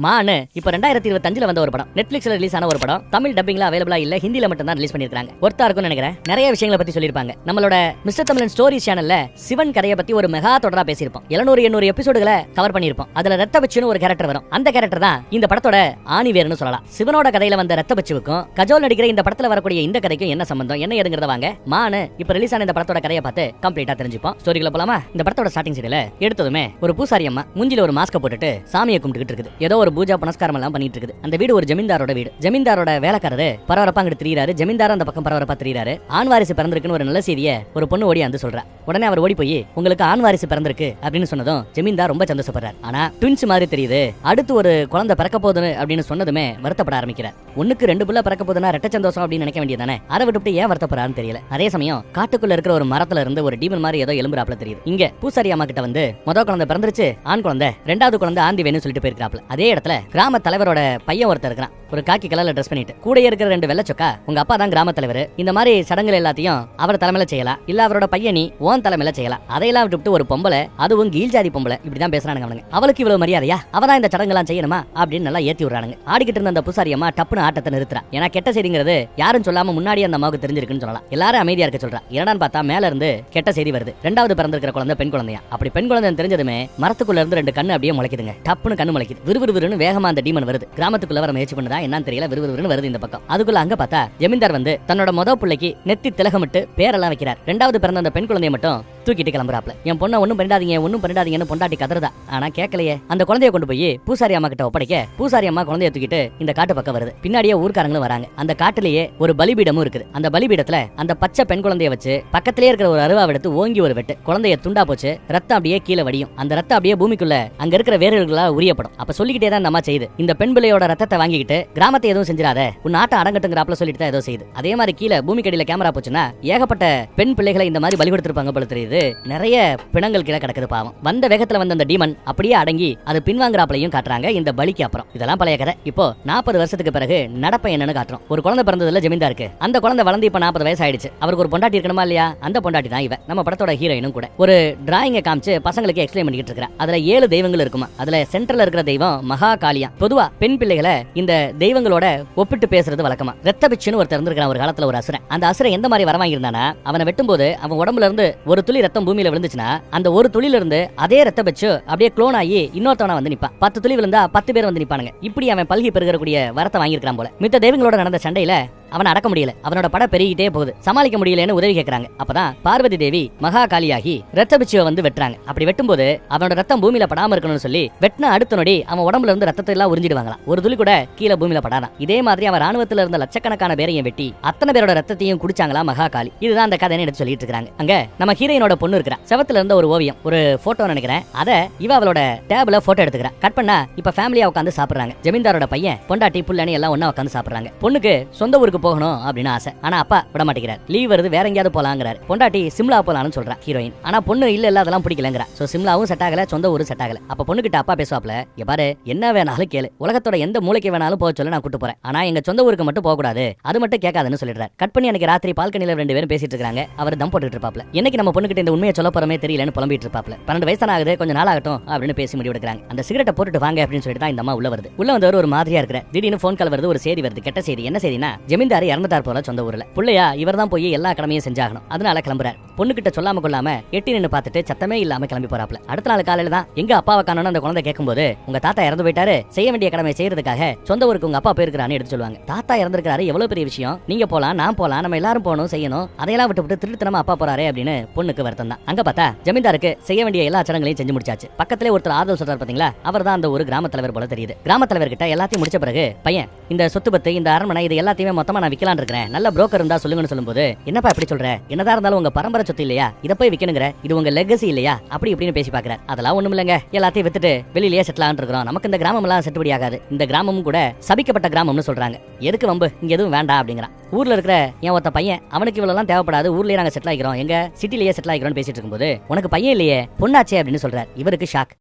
மானு இப்ப 2025 வந்த ஒரு படம். நெட்ஃபிளிக்ஸ்ல ரிலீஸ் ஆன ஒரு படம். தமிழ் டப்பிங்ல அவைலபிளா இல்ல, ஹிந்தில மட்டும் தான் ரிலீஸ் பண்ணிருக்காங்க. ஒருத்தா இருக்கும்னு நினைக்கிறேன். நிறைய விஷயங்களை பத்தி சொல்லிருப்பாங்க. நம்மளோட மிஸ்டர் தமிழன் ஸ்டோரிஸ் சேனல்ல சிவன் கதையை பத்தி ஒரு மெகா தொடரா பேசியிருப்போம். 700 எபிசோடுகளை கவர் பண்ணிருப்போம். அதுல ரத்த பச்சுன்னு ஒரு கேரக்டர் வரும். அந்த கேரக்டர் தான் இந்த படத்தோட ஆணி வேர்னு சொல்லலாம். சிவனோட கதையில வந்த ரத்த பச்சுவுக்கும் கஜோல் நடிக்கிற இந்த படத்துல வரக்கூடிய இந்த கதைக்கும் என்ன சம்பந்தம், என்ன ஏதுங்கிறத வாங்க மானு இப்ப ரிலீஸ் ஆன இந்த படத்தோட கதையை பார்த்து கம்ப்ளீட்டா தெரிஞ்சுப்போம். ஸ்டோரிக்குள்ள போலாமா? இந்த படத்தோட ஸ்டார்டிங் சீன்ல எடுத்ததுமே ஒரு பூசாரி அம்மா மூஞ்சில ஒரு மாஸ்க போட்டுட்டு சாமியை கும்பிட்டுக்கிட்டு இருக்குது. ஏதோ ஒரு பூஜா புனஸ்காரம் எல்லாம் பண்ணிட்டு இருக்குது. அந்த வீடு ஒரு ஜமீன்தாரோட வீடு. ஜமீன்தாரோட வேலைக்காரரு பரபரப்பா அங்கிட்டு திரியிறாரு. ஜமீன்தார் அந்த பக்கம் பரபரப்பா திரியிறாரு. ஆண் வாரிசு பிறந்திருக்குன்னு ஒரு நல்ல செய்தியை ஒரு பொண்ணு ஓடி வந்து சொல்றா. உடனே அவர் ஓடி போய் உங்களுக்கு ஆண் வாரிசு பிறந்திருக்கு அப்படின்னு சொன்னதும் ஜமீன்தார் ரொம்ப சந்தோஷப்படுறார். ஆனா ட்வின்ஸ் மாதிரி தெரியுது, அடுத்து ஒரு குழந்தை பிறக்க போகுதுன்னு அப்படின்னு சொன்னதுமே வருத்தப்பட ஆரம்பிக்கிறார். ஒண்ணுக்கு 2 பிள்ளை பிறக்க போகுதுன்னா ரெட்ட சந்தோஷம் அப்படின்னு நினைக்க வேண்டியதானே. அதை விட்டுவிட்டு ஏன் வருத்தப்படுறாருன்னு தெரியல. அதே சமயம் காட்டுக்குள்ள இருக்கிற ஒரு மரத்துல இருந்து ஒரு டீமன் மாதிரி ஏதோ எலும்புறாப்ல தெரியுது. இங்க பூசாரி அம்மா கிட்ட வந்து முதல் குழந்தை பிறந்துருச்சு, ஆண் குழந்தை, 2வது குழந்தை ஆந்தி வேணும்னு சொல்லிட்டு போயிருக்காப்ல. அதே இடத்துல கிராம தலைவரோட பையன் ஒருத்தர் இருக்கிறான். ஒரு காக்கி கலர்ல ட்ரெஸ் பண்ணிட்டு கூடயே இருக்கிற 2 வெள்ளை சொக்கா, உங்க அப்பா தான் கிராம தலைவர், இந்த மாதிரி சடங்குகள் எல்லாத்தையும் அவர் தலைமையில செய்யலாம், இல்ல அவரோட பையனி ஓன் தலைமையில செய்யலாம். அதையெல்லாம் விட்டு ஒரு பொம்பளை, அதுவும் கீழ் ஜாதி பொம்பளை, இப்படிதான் பேசுறானுங்க அவனுங்க. அவளுக்கு இவ்வளவு மரியாதையா, அவதான் இந்த சடங்குலாம் செய்யணுமா அப்படின்னு நல்லா ஏத்தி விடுறானுங்க. ஆடிக்கிட்டு இருந்த அந்த பூசாரி அம்மா டப்புன்னு ஆட்டத்தை நிறுத்துறா. ஏன்னா கெட்ட செய்திங்கிறது யாரும் சொல்லாம முன்னாடி அந்த அம்மாவுக்கு தெரிஞ்சிருக்குன்னு சொல்லலாம். எல்லாரும் அமைதியா இருக்க சொல்றா. என்னடான்னு பார்த்தா மேல இருந்து கெட்ட செய்தி வருது. 2வது பிறந்திருக்கிற குழந்தை பெண் குழந்தையா. அப்படி பெண் குழந்தை தெரிஞ்சதுமே மரத்துக்குள்ள இருந்து 2 கண்ணு அப்படியே முளைக்குதுங்க. டப்புன்னு கண்ணு முளைக்குது. விறுவிறுன்னு வேகமா அந்த டீமன் வருது. கிராமத்துக்குள்ள வர முயற்சி பண்ணுதா என்னன்னு தெரியல, விறுவிறுன்னு வருது இந்த பக்கம். அதுக்குள்ள அங்க பார்த்தா ஜமீன்தார் வந்து தன்னோட முதல் பிள்ளைக்கு நெத்தி திலகமிட்டு பேரெல்லாம் வைக்கிறார். 2வது பிறந்த அந்த பெண் குழந்தைய மட்டும் தூக்கிட்டு கிளம்புறாப்ல. என் பொண்ணை ஒன்னும் பண்ணிடாதீங்கன்னு பொண்டாட்டி கதறதா. ஆனா கேட்கலையே. அந்த குழந்தைய கொண்டு போய் பூசாரி அம்மா கிட்ட ஒப்படைக்க பூசாரி அம்மா குழந்தைய தூக்கிட்டு இந்த காட்டு பக்கம் வருது. பின்னாடியே ஊர்க்காரங்களும் வராங்க. அந்த காட்டிலேயே ஒரு பலிபீடமும் இருக்குது. அந்த பலிபீடத்துல அந்த பச்சை பெண் குழந்தைய வச்சு பக்கத்திலே இருக்கிற ஒரு அருவா எடுத்து ஓங்கி ஒரு வெட்டு. குழந்தைய துண்டா போச்சு. ரத்தம் அப்படியே கீழே வடியும். அந்த ரத்தம் அப்படியே பூமிக்குள்ள அங்க இருக்கிற வேர்களால் உரியப்படும். அப்ப சொல்லிக்கிட்டே தான் அந்த அம்மா செய்யுது. இந்த பெண் பிள்ளையோட ரத்தத்தை வாங்கிக்கிட்டு கிராமத்தை எதுவும் செஞ்சிடாத, உன் நாட்டை அடங்கட்டுங்கிறாப்ல சொல்லிட்டு தான் ஏதோ செய்யுது. அதே மாதிரி கீழே பூமி கடியில கேமரா போச்சுன்னா ஏகப்பட்ட பெண் பிள்ளைகளை இந்த மாதிரி பலி கொடுத்திருப்பாங்க போல தெரியுது. நிறைய பிணங்கள் கீழே கிடக்குது பாவம். வந்த வேகத்துல வந்த அந்த டீமன் அப்படியே அடங்கி அது பின்வாங்குறாப்லையும் காட்டுறாங்க இந்த பலிக்கு அப்புறம். இதெல்லாம் பழைய கதை. இப்போ 40 வருஷத்துக்கு பிறகு நடப்ப என்னன்னு காட்டுறோம். ஒரு குழந்தை பிறந்ததுல ஜமீன்தாருக்கு. அந்த குழந்தை வளர்ந்து இப்ப 40 வயசு ஆயிடுச்சு. அவருக்கு ஒரு பொண்டாட்டி இருக்கணுமா இல்லையா? அந்த பொண்டாட்டி தான் இவ. நம்ம படத்தோட ஹீரோயினும் கூட. ஒரு டிராயிங்கை காமிச்சு பசங்களுக்கு எக்ஸ்பிளைன் பண்ணிட்டு இருக்கா. அதுல 7 தெய்வங்கள் இருக்குமா. அதுல சென்டர்ல இருக்கிற தெய்வம் மகா காளியா. பொதுவா பெண் பிள்ளைகளை இந்த தெய்வங்களோட ஒப்பிட்டு பேசுறது வழக்கமா. ரத்த பிச்சுன்னு ஒருத்தர் இருந்திருக்கான் ஒரு காலத்துல, ஒரு அசுரன். அந்த அசுரன் எந்த மாதிரி வர வாங்கியிருந்தானா, அவனை வெட்டும்போது அவன் உடம்புல இருந்து ஒரு துளி ரத்தம் பூமியில விழுந்துச்சுன்னா அந்த ஒரு துளியில இருந்து அதே ரத்த பிச்சு அப்படியே க்ளோன் ஆகி இன்னொருத்தவனா வந்து நிப்பான். 10 துளி விழுந்தா 10 பேர் வந்து நிப்பானுங்க. இப்படி அவன் பல்கி பெருகக்கூடிய வரத்தை வாங்கியிருக்கான் போல. மித்த தெய்வங்களோட நடந்த சண்டையில அவன் அடக்க முடியல. அவனோட பட பெருகிட்டே போகுது. சமாளிக்க முடியலன்னு உதவி கேட்கறாங்க. அப்பதான் பார்வதி தேவி மகா காளியாகி ரத்த பிச்சுவை வந்து வெட்டுறாங்க. அப்படி வெட்டும்போது அவனோட ரத்தம் பூமியில படாம இருக்கணும்னு சொல்லி வெட்டின அடுத்த நொடி அவன் உடம்புல இருந்து ரத்தத்தை எல்லாம் உறிஞ்சிடுவாங்களாம். ஒரு துளி கூட கீழே பூமியில படாதான். இதே மாதிரி அவன் ராணுவத்துல இருந்த லட்சக்கணக்கான பேரையும் வெட்டி அத்தனை பேரோட ரத்தத்தையும் குடிச்சாங்களா மகா காளி. இதுதான் அந்த கதைன்னு எடுத்து சொல்லிட்டு இருக்காங்க. அங்க நம்ம ஹீரோயினோட பொண்ணு இருக்கிறா. செவத்துல இருந்த ஒரு ஓவியம், ஒரு போட்டோ நினைக்கிறேன். அத இவ அவளோட டேப்ல போட்டோ எடுத்துக்கிறா. கட் பண்ணா இப்ப ஃபேமிலியா உட்காந்து சாப்பிடுறாங்க. ஜமீன்தாரோட பையன் பொண்டாட்டி புள்ளனி எல்லாம் ஒண்ணா உட்காந்து சாப்பிடுறாங்க. பொண்ணுக்கு சொந்த ஊருக்கு போகணும் அப்படின்னு ஆசை. ஆனா அப்பா விட மாட்டேங்கிறார். லீவ் வருது, வேற எங்கேயாவது போலாங்கிறாரு. பொண்டாட்டி சிம்லா போலான்னு சொல்றா ஹீரோயின். ஆனா பொண்ணு இல்ல அதெல்லாம் பிடிக்கலங்கறா. சோ சிம்லாவும் செட் ஆகல, சொந்த ஊரு செட் ஆகல. அப்ப பொண்ணு கிட்ட அப்பா பேசுவாப்ல, இங்க பாரு என்ன வேணாலும் கேளு, உலகத்தோட எந்த மூளைக்கு வேணாலும் போக சொல்ல நான் கூட்டு போறேன், ஆனா எங்க சொந்த ஊருக்கு மட்டும் போக கூடாது, அது மட்டும் கேட்காதுன்னு சொல்லிடுறாரு. கட் பண்ணி எனக்கு ராத்திரி பால்கனில 2 பேரும் பேசிட்டு இருக்காங்க. அவர் தம் போட்டுட்டு இருப்பாப்ல. என்னைக்கு நம்ம பொண்ணு கிட்ட இந்த உண்மையை சொல்ல போறமே தெரியலன்னு புலம்பிட்டு இருப்பாப்ல. 12 வயசு ஆகுது, கொஞ்சம் நாள் ஆகட்டும் அப்படின்னு பேசி முடிவெடுக்கிறாங்க. அந்த சிகரெட்டை போட்டுட்டு வாங்க அப்படின்னு சொல்லிட்டு தான் இந்த அம்மா உள்ள வருது. உள்ள வந்தவர் ஒரு மாதிரியா இருக்கிற. திடீர்னு போன் கால் வருது, ஒரு செய்தி வருது, கெட்ட செய்தி. என்ன செய்தினா ஜமீன்தார் இறந்துட்டார் போல சொந்த ஊர்ல. புள்ளையா இவர் தான் போய் எல்லா கடமையும் செஞ்சாகணும். அதனால கிளம்புறாரு. பொண்ணு கிட்ட சொல்லாம கொள்ளாம எட்டி நின்னு பார்த்துட்டு சத்தமே இல்லாம கிளம்பி போறாப்ல. அடுத்த நாள் காலையில தான் எங்க அப்பாவை காணோம்னு அந்த குழந்தை கேட்கும்போது, உங்க தாத்தா இறந்து போயிட்டாரு, செய்ய வேண்டிய கடமை செய்யறதுக்காக சொந்த ஊருக்கு உங்க அப்பா போயிருக்கான்னு எடுத்து சொல்லுவாங்க. தாத்தா இறந்திருக்காரு, எவ்வளவு பெரிய விஷயம், நீங்க போலாம், நான் போலாம், நம்ம எல்லாரும் போகணும் செய்யணும், அதையெல்லாம் விட்டு திருத்தனமா அப்பா போறாரு அப்படின்னு பொண்ணுக்கு வருத்தம் தான். அங்க பார்த்தா ஜமீன்தாருக்கு செய்ய வேண்டிய எல்லா சடங்குகளையும் செஞ்சு முடிச்சாச்சு. பக்கத்திலே ஒருத்தர் ஆதரவு சொல்றாரு பாத்தீங்களா, அவர் தான் அந்த ஒரு கிராம தலைவர் போல தெரியுது. கிராம தலைவர் கிட்ட எல்லாத்தையும் முடிச்ச பிறகு பையன், இந்த சொத்து பத்து, இந்த அரண்மனை, இது எல்லாத்தையுமே மொத்தமா நான் விற்கலான்னு இருக்கிறேன், நல்ல புரோக்கர் இருந்தா சொல்லுங்கன்னு சொல்லும்போது, என்னப்பா இப்படி சொல்ற, என்னதான் இருந்தாலும் உங்க பரம்பரை சொத்து இல்லையா, இதை போய் விற்கணுங்கிற, இது உங்க லெகசி இல்லையா, அப்படி இப்படின்னு பேசி பாக்குறாரு. அதெல்லாம் ஒண்ணும் இல்லங்க, எல்லாத்தையும் வித்துட்டு வெளியிலேயே செட்டில் ஆகிட்டு இருக்கிறோம், நமக்கு இந்த கிராமம் எல்லாம் செட்டுப்படி ஆகாது, இந்த கிராமமும் கூட சபிக்கப்பட்ட கிராமம்னு சொல்றாங்க, எதுக்கு வம்பு, இங்க எதுவும் வேண்டாம் அப்படிங்கிறான். ஊர்ல இருக்கிற என் ஒருத்த பையன், அவனுக்கு இவ்வளவு எல்லாம் தேவைப்படாது, ஊர்லயே நாங்க செட்டில் ஆகிறோம், எங்க சிட்டிலேயே செட்டில் ஆகிறோம் பேசிட்டு இருக்கும்போது, உனக்கு பையன் இல்லையே பொண்ணாச்சே அப்படின்னு சொல்றாரு. இவருக்கு ஷாக்.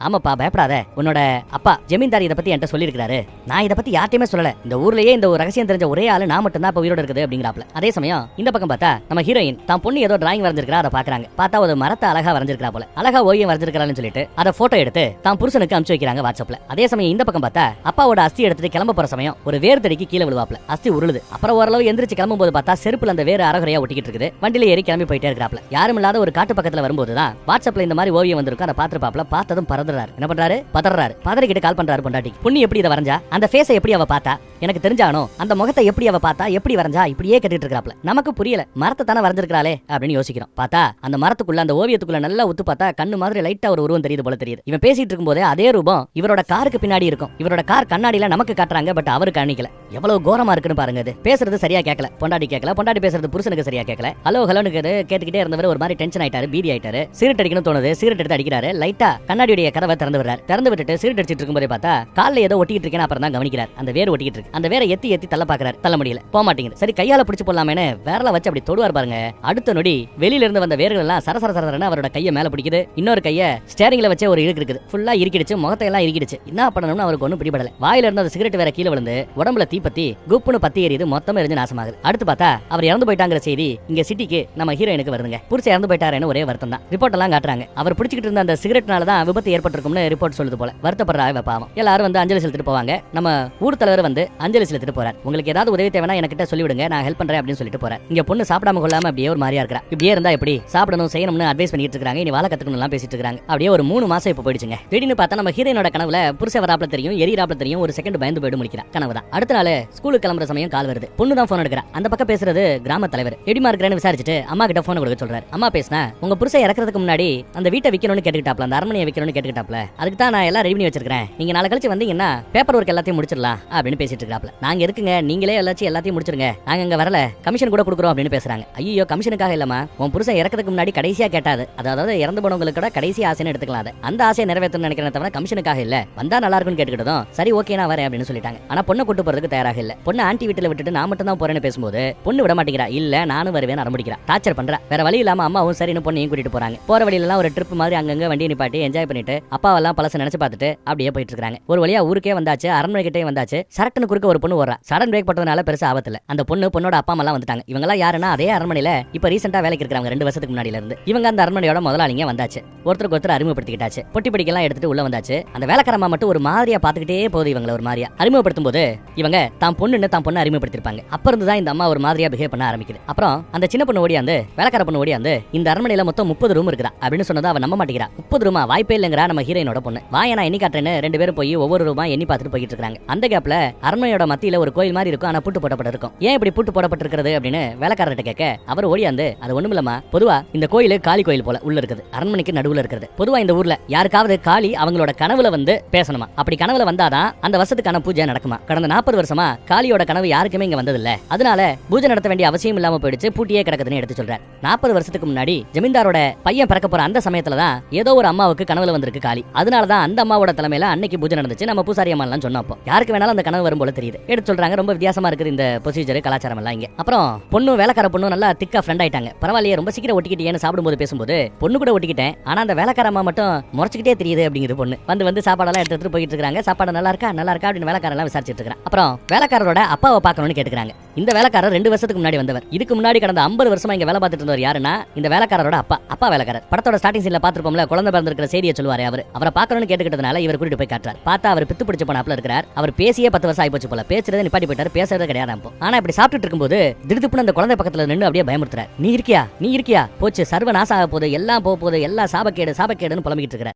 ஆமாப்பா பயப்படாத, உன்னோட அப்பா ஜமீன்தார் இதை பத்தி என்கிட்ட சொல்லியிருக்காரு, நான் இதை பத்தி யார்ட்டையுமே சொல்லல, இந்த ஊர்லயே இந்த ஒரு ரகசியம் தெரிஞ்ச ஒரே ஆளு நான் மட்டும் தான் இப்ப உயிரோட இருக்குது அப்படிங்கிறாப்ல. அதே சமயம் இந்த பக்கம் பார்த்தா நம்ம ஹீரோயின் தான் பொண்ணு ஏதோ டிராயிங் வரைஞ்சிருக்கா, அதை பாக்குறாங்க. பார்த்தா ஒரு மரத்தை அழகா வரைஞ்சிருக்கா போல, அழகா ஓவியம் வரைஞ்சிருக்கான்னு சொல்லிட்டு அதை போட்டோ எடுத்து தான் புருஷனுக்கு அனுப்பிச்சு வைக்கிறாங்க வாட்ஸ்அப்ல. அதே சமயம் இந்த பக்கம் பார்த்தா அப்பாவோட அஸ்தி எடுத்துட்டு கிளம்ப போற சமயம் ஒரு வேர் தடிக்கு கீழே விழுவாப்ல, அஸ்தி உருளுது. அப்புறம் ஓரளவு எந்திரிச்சு கிளம்பும் போது பார்த்தா செருப்புல அந்த வேறு அரகுறையா ஒட்டிக்கிட்டு இருக்குது. வண்டியில ஏறி கிளம்பி போயிட்டே இருக்கிறாப்ல. யாரும் இல்லாத ஒரு காட்டு பக்கத்துல வரும்போதுதான் வாட்ஸ்அப்ல இந்த மாதிரி ஓவியம் வந்திருக்கும். அதை பாத்துப்பாப்ல, பார்த்ததும் பறந்துறாரு. என்ன பண்றாரு, பதறாரு. பதறிக்கிட்டு கால் பண்றாரு பொண்டாட்டி. பொண்ணு எப்படி இதை வரைஞ்சா, அந்த ஃபேஸை எப்படி அவ பார்த்தா, எனக்கு தெரிஞ்சானோ அந்த முகத்தை எப்படி அவ பார்த்தா, எப்படி வரைஞ்சா, இப்படியே கேட்டுட்டு இருக்காப்ல. நமக்கு புரியல, மரத்தை தானே வரைஞ்சிருக்காளே அப்படின்னு யோசிக்கிறோம். பார்த்தா அந்த மரத்துக்குள்ள அந்த ஓவியத்துக்குள்ள நல்லா உத்து பார்த்தா கண்ணு மாதிரி லைட்டா ஒரு உருவம் தெரியுது போல தெரியுது. இவன் பேசிட்டு இருக்கும்போதே அதே ரூபம் இவரோட காருக்கு பின்னாடி இருக்கும். இவரோட கார் கண்ணாடியில நமக்கு காட்டுறாங்க, பட் அவருக்கு அணிக்கல. எவ்வளவு கோரமா இருக்குன்னு பாருங்க. இது பேசுறது சரியா கேட்கல, பொண்டாட்டி கேட்கல, பொண்டாட்டி பேசுறது புருஷனுக்கு சரியா கேட்கல. ஹலோ ஹலோன்னு கேட்டுக்கிட்டே இருந்தவர் ஒரு மாதிரி டென்ஷன் ஆயிட்டாரு, பீதி ஆயிட்டாரு. சிகரெட் அடிக்கணும் தோணுது, சிகரெட் எடுத்து அடிக்கிறாரு. லைட்டா கண்ணாடியுடைய கதவை திறந்து விடுறாரு. திறந்து விட்டுட்டு சிகரெட் அடிச்சிட்டு இருக்கும்போதே பார்த்தா கால்ல ஏதோ ஒட்டிட்டு இருக்கேன். அப்புறம் தான் கவனிக்கிறார், அந்த வேர் ஒட்டிட்டு இருக்கு. அந்த வேரை எத்தி எத்தி தள்ள பாக்குறாரு, தள்ள முடியல, போக மாட்டேங்குது. சரி கையால பிடிச்சு போடலாமேன்னு வேறல வச்சு அப்படி தொடுவார் பாருங்க. அடுத்த நொடி வெளியில இருந்து வந்த வேர்கள் எல்லாம் சரசர சரசரன்னு அவரோட கையை மேல பிடிக்குது. இன்னொரு கையை ஸ்டேரிங்ல வச்சே ஒரு இருக்கு இருக்குது, ஃபுல்லா இறுக்கிடுச்சு, முகத்தை எல்லாம் இறுக்கிடுச்சு. என்ன பண்ணணும்னு அவருக்கு ஒன்றும் பிடிபடல. வாயில இருந்த அந்த சிகரெட் வேற கீழே விழுந்து உடம்புல தீப்பத்தி குப்புன்னு பத்தி எரியுது, மொத்தமா எரிஞ்சு நாசமாகுது. அடுத்து பார்த்தா அவர் இறந்து போயிட்டாங்கிற செய்தி இங்க சிட்டிக்கு நம்ம ஹீரோயினுக்கு வருதுங்க. புடிச்சு இறந்து போயிட்டாருன்னு ஒரே வருத்தம் தான். ரிப்போர்ட் எல்லாம் காட்டுறாங்க. அவர் பிடிச்சிட்டு இருந்த அந்த சிகரெட்னால தான் விபத்து ஏற்பட்டிருக்கும்னு ரிப்போர்ட் சொல்லுது போல. வருத்தப்படுறாங்க பாவம். எல்லாரும் வந்து அஞ்சலி செலுத்திட்டு போவாங்க. நம்ம ஊர் தலைவர் வந்து அஞ்சலி செலுத்திட்டு போறார். உங்களுக்கு ஏதாவது உதவி தேவைன்னா என்கிட்ட சொல்லிவிடுங்க, நான் ஹெல்ப் பண்றேன் அப்படின்னு சொல்லிட்டு போறார். இங்க பொண்ணு சாப்பிடாம கொள்ளாம அப்படியே ஒரு மாதிரியா இருக்கா. இப்படியே இருந்தா எப்படி, சாப்பிடணும் செய்யணும்னு அட்வைஸ் பண்ணிட்டு இருக்காங்க. இனி வாழ கத்துக்கணும் எல்லாம் பேசிட்டு இருக்காங்க. அப்படியே ஒரு 3 மாசம் இப்ப போயிடுச்சுங்க. திடீர்னு பார்த்தா நம்ம ஹீரோயினோட கனவுல புருஷ வராப்ல தெரியும், எரியிறாப்ல தெரியும். ஒரு செகண்ட் பயந்து போயிடு முடிக்கிறா. கனவு தான். அடுத்த நாள் ஸ்கூலுக்கு கிளம்புற சமயம் கால் வருது. பொண்ணு தான் போன் எடுக்கிறா. அந்த பக்கம் பேசுறது கிராம தலைவர். எப்படிமா இருக்கிறேன்னு விசாரிச்சுட்டு அம்மா கிட்ட போன் கொடுக்க சொல்றாரு. அம்மா பேசினா உங்க புருஷன் இறக்குறதுக்கு முன்னாடி அந்த வீட்டை விற்கணும்னு கேட்டுக்கிட்டாப்ல, அந்த அரண்மனையை விற்கணும்னு கேட்டுக்கிட்டாப்ல, அதுக்கு தான் நான் எல்லாம் ரெடி பண்ணி வச்சிருக்கேன். நீங்க நாளை கழிச்சு வந்தீங்கன்னா பேப்பர் ஒர்க் எல்லாத்தையும் முடிச்சிடலாம் அப்படின்னு பேசிட்டு இருக்காப்ல. நாங்க இருக்குங்க, நீங்களே எல்லாத்தையும் முடிச்சிருங்க, நாங்க இங்க வரல, கமிஷன் கூட கொடுக்குறோம் அப்படின்னு பேசுறாங்க. ஐயோ கமிஷனுக்காக இல்லமா, உன் புருஷன் இறக்கிறதுக்கு முன்னாடி கடைசியா கேட்டாது, அதாவது இறந்து போனவங்களுக்கு கூட கடைசி ஆசைன்னு எடுத்துக்கலாம். அந்த ஆசையை நிறைவேற்றணும்னு நினைக்கிறேன் தவிர கமிஷனுக்காக இல்ல, வந்தா நல்லா இருக்கும்னு கேட்டுக்கிட்டதும் சரி ஓகே நான் வரேன் அப்படின்னு சொல்லிட்டாங்க. ஆனா பொண்ணை கூட்டு போறதுக்கு தயாராக இல்ல. பொண்ணு ஆண்டி வீட்டுல விட்டுட்டு நான் மட்டும் தான் போறேன்னு பேசும்போது பொண்ணு விட மாட்டேங்கிறா. இல்ல நானும் வருவேன் அடம்பிடிக்கிறா, டார்ச்சர் பண்றா. வேற வழி இல்லாம அம்மாவும் சரின்னு பொண்ணையும் கூட்டிட்டு போறாங்க. போற வழியில எல்லாம் ஒரு ட்ரிப் மாதிரி அங்கங்க வண்டி நிப்பாட்டி என்ஜாய் பண்ணிட்டு அப்பாவெல்லாம் பழச நினைச்சு பார்த்துட்டு அப்படியே போயிட்டு இருக்காங்க. ஒரு வழியா ஊருக்கே வந்தாச்சு, அரண்மனை கிட்டே வந்தாச்சு. சரட்டுன்னு குறுக்க ஒரு பொண்ணு ஓடுறா. சடன் பிரேக் பட்டதுனால பெருசா ஆபத்து இல்ல. அந்த பொண்ணோட அப்பா அம்மா எல்லாம் வந்துட்டாங்க. இவங்க எல்லாம் யாருன்னா அதே அரண்மனையில இப்ப ரீசெண்டா வேலைக்கு இருக்காங்க 2 வருஷத்துக்கு முன்னாடில இருந்து. இவங்க அந்த அரண்மனையோட முதலாளிங்க வந்தாச்சு. ஒருத்தருக்கு ஒருத்தர் அறிமுகப்படுத்திக்கிட்டாச்சு. பொட்டி படிக்கலாம் எடுத்துட்டு உள்ள வந்தாச்சு. அந்த வேலைக்காரமா மட்டும் ஒரு மாதிரியா பாத்துக்கிட்டே போகுது. இவங்களை ஒரு மாதிரியா அறிமுகப்படுத்தும் போது இவங்க தான் பொண்ணு அறிமுகப்படுத்திருப்பாங்க. அப்ப இருந்து தான் இந்த அம்மா ஒரு மாதிரியா பிஹேவ் பண்ண ஆரம்பிக்குது. அப்புறம் அந்த சின்ன பொண்ணு ஓடியாந்து வேலைக்கார பொண்ணு ஓடியாந்து இந்த அரண்மனையில மொத்தம் 30 ரூம் இருக்குதா அப்படின்னு சொன்னதை அவ நம்ப மாட்டேங்கிறா. 30 ரூமா வாய்ப்பே இல்லைங்கிறா நம்ம ஹீரோயினோட பொண்ணு. வாயை நான் எண்ணி காட்டுறேன்னு 2 பேரும் போய் ஒவ்வொரு ரூமா எண்ணி பார்த்துட்டு போயிட்டு இருக்காங்க. அந்த கேப்ல அரண்மனையோட மத்தியில ஒரு கோயில் மாதிரி இருக்கும், ஆனா பூட்டு போடப்பட்டு இருக்கும். ஏன் இப்படி பூட்டு போடப்பட்டிருக்கிறது அப்படின்னு வேலைக்காரர்கிட்ட கேட்க அவர் ஓடியாந்து அது ஒண்ணுமில்லமா, பொதுவா இந்த கோயில் காளி கோயில் போல உள்ள இருக்குது, அரண்மனைக்கு நடுவுல இருக்குது. பொதுவா இந்த ஊர்ல யாருக்காவது காளி அவங்களோட கனவுல வந்து பேசணுமா, அப்படி கனவுல வந்தாதான் அந்த வருஷத்துக்கான பூஜை நடக்குமா. கடந்த 40 வருஷமா காளியோட கனவு யாருக்குமே இங்க வந்ததில்ல, அதனால பூஜை நடத்த வேண்டிய அவசியம் இல்லாம போயிடுச்சு, பூட்டியே கிடக்குதுன்னு எடுத்து சொல்றாரு. 40 வருஷத்துக்கு முன்னாடி ஜமீன்தாரோட பையன் பிறக்க போற அந்த சமயத்துல தான் ஏதோ ஒரு அம்மாவுக்கு கனவுல வந்திருக்கு காளி. அதனாலதான் அந்த அம்மாவோட தலைமையில அன்னைக்கு பூஜை நடந்துச்சு. நம்ம பூசாரி அம்மா எல்லாம் சொன்னப்போ யாருக்கு வேணாலும் அந்த கனவு வரும் போல தெரியுது எடுத்து சொல்றாங்க. ரொம்ப வித்தியாசமா இருக்குது இந்த ப்ரொசீஜர், கலாச்சாரம் எல்லாம் இங்க. அப்புறம் பொண்ணு வேலைக்கார பொண்ணு நல்லா திக்கா ஃப்ரெண்ட் ஆயிட்டாங்க. பரவாயில்லையே, ரொம்ப சீக்கிரம் ஒட்டிக்கிட்டேன்னு சாப்பிடும்போது பேசும்போது பொண்ணு கூட ஒட்டிக்கிட்டேன், ஆனா அந்த வேலைக்கார அம்மா மட்டும் முறைச்சிக்கிட்டே தெரியுது அப்படிங்கிறது பொண்ணு. வந்து சாப்பாடெல்லாம் எடுத்துட்டு போயிட்டு இருக்காங்க. சாப்பாடு நல்லா இருக்கா அப்படின்னு வேலைக்காரெல்லாம் விசாரிச்சுட்டு இருக்காங்க. அப்புறம் வேலைக்காரரோட அப்பாவை பார்க்கணும்னு கேட்டுக்கிறாங்க. இந்த வேலைக்காரர் 2 வருஷத்துக்கு முன்னாடி வந்தவர். இதுக்கு முன்னாடி கடந்த 50 வருஷமா இங்க வேலை பார்த்துட்டு இருந்தவர் யாருன்னா இந்த வேலைக்காரரோட அப்பா வேலைக்காரர். படத்தோட ஸ்டார்டிங் சீன்ல பாத்துருப்போம்ல, குழந்தை பிறந்திருக்கிற செய்தியை சொல்லுவாரு. அவரை பார்க்கணும்னு கேட்டுக்கிட்டதுனால இவர் கூட்டிட்டு போய் காட்டுறாரு. பார்த்தா அவர் பித்து பிடிச்ச போனாப்ல இருக்கிறார். அவர் பேசியே 10 வருஷம் ஆயிப்போச்சு போல, பேசுறதை நிப்பாட்டி போயிட்டாரு, பேசுறதே கிடையாது. ஆனா இப்படி சாப்பிட்டுட்டு இருக்கும்போது திடுதுப்புன்னு அந்த குழந்தை பக்கத்துல நின்று அப்படியே பயமுறுத்துறாரு. நீ இருக்கியா போச்சு, சர்வ நாசம் ஆக போகுது, எல்லாம் போக போகுது, எல்லாம் சாபக்கேடுன்னு புலம்பிக்கிட்டு இருக்கிற.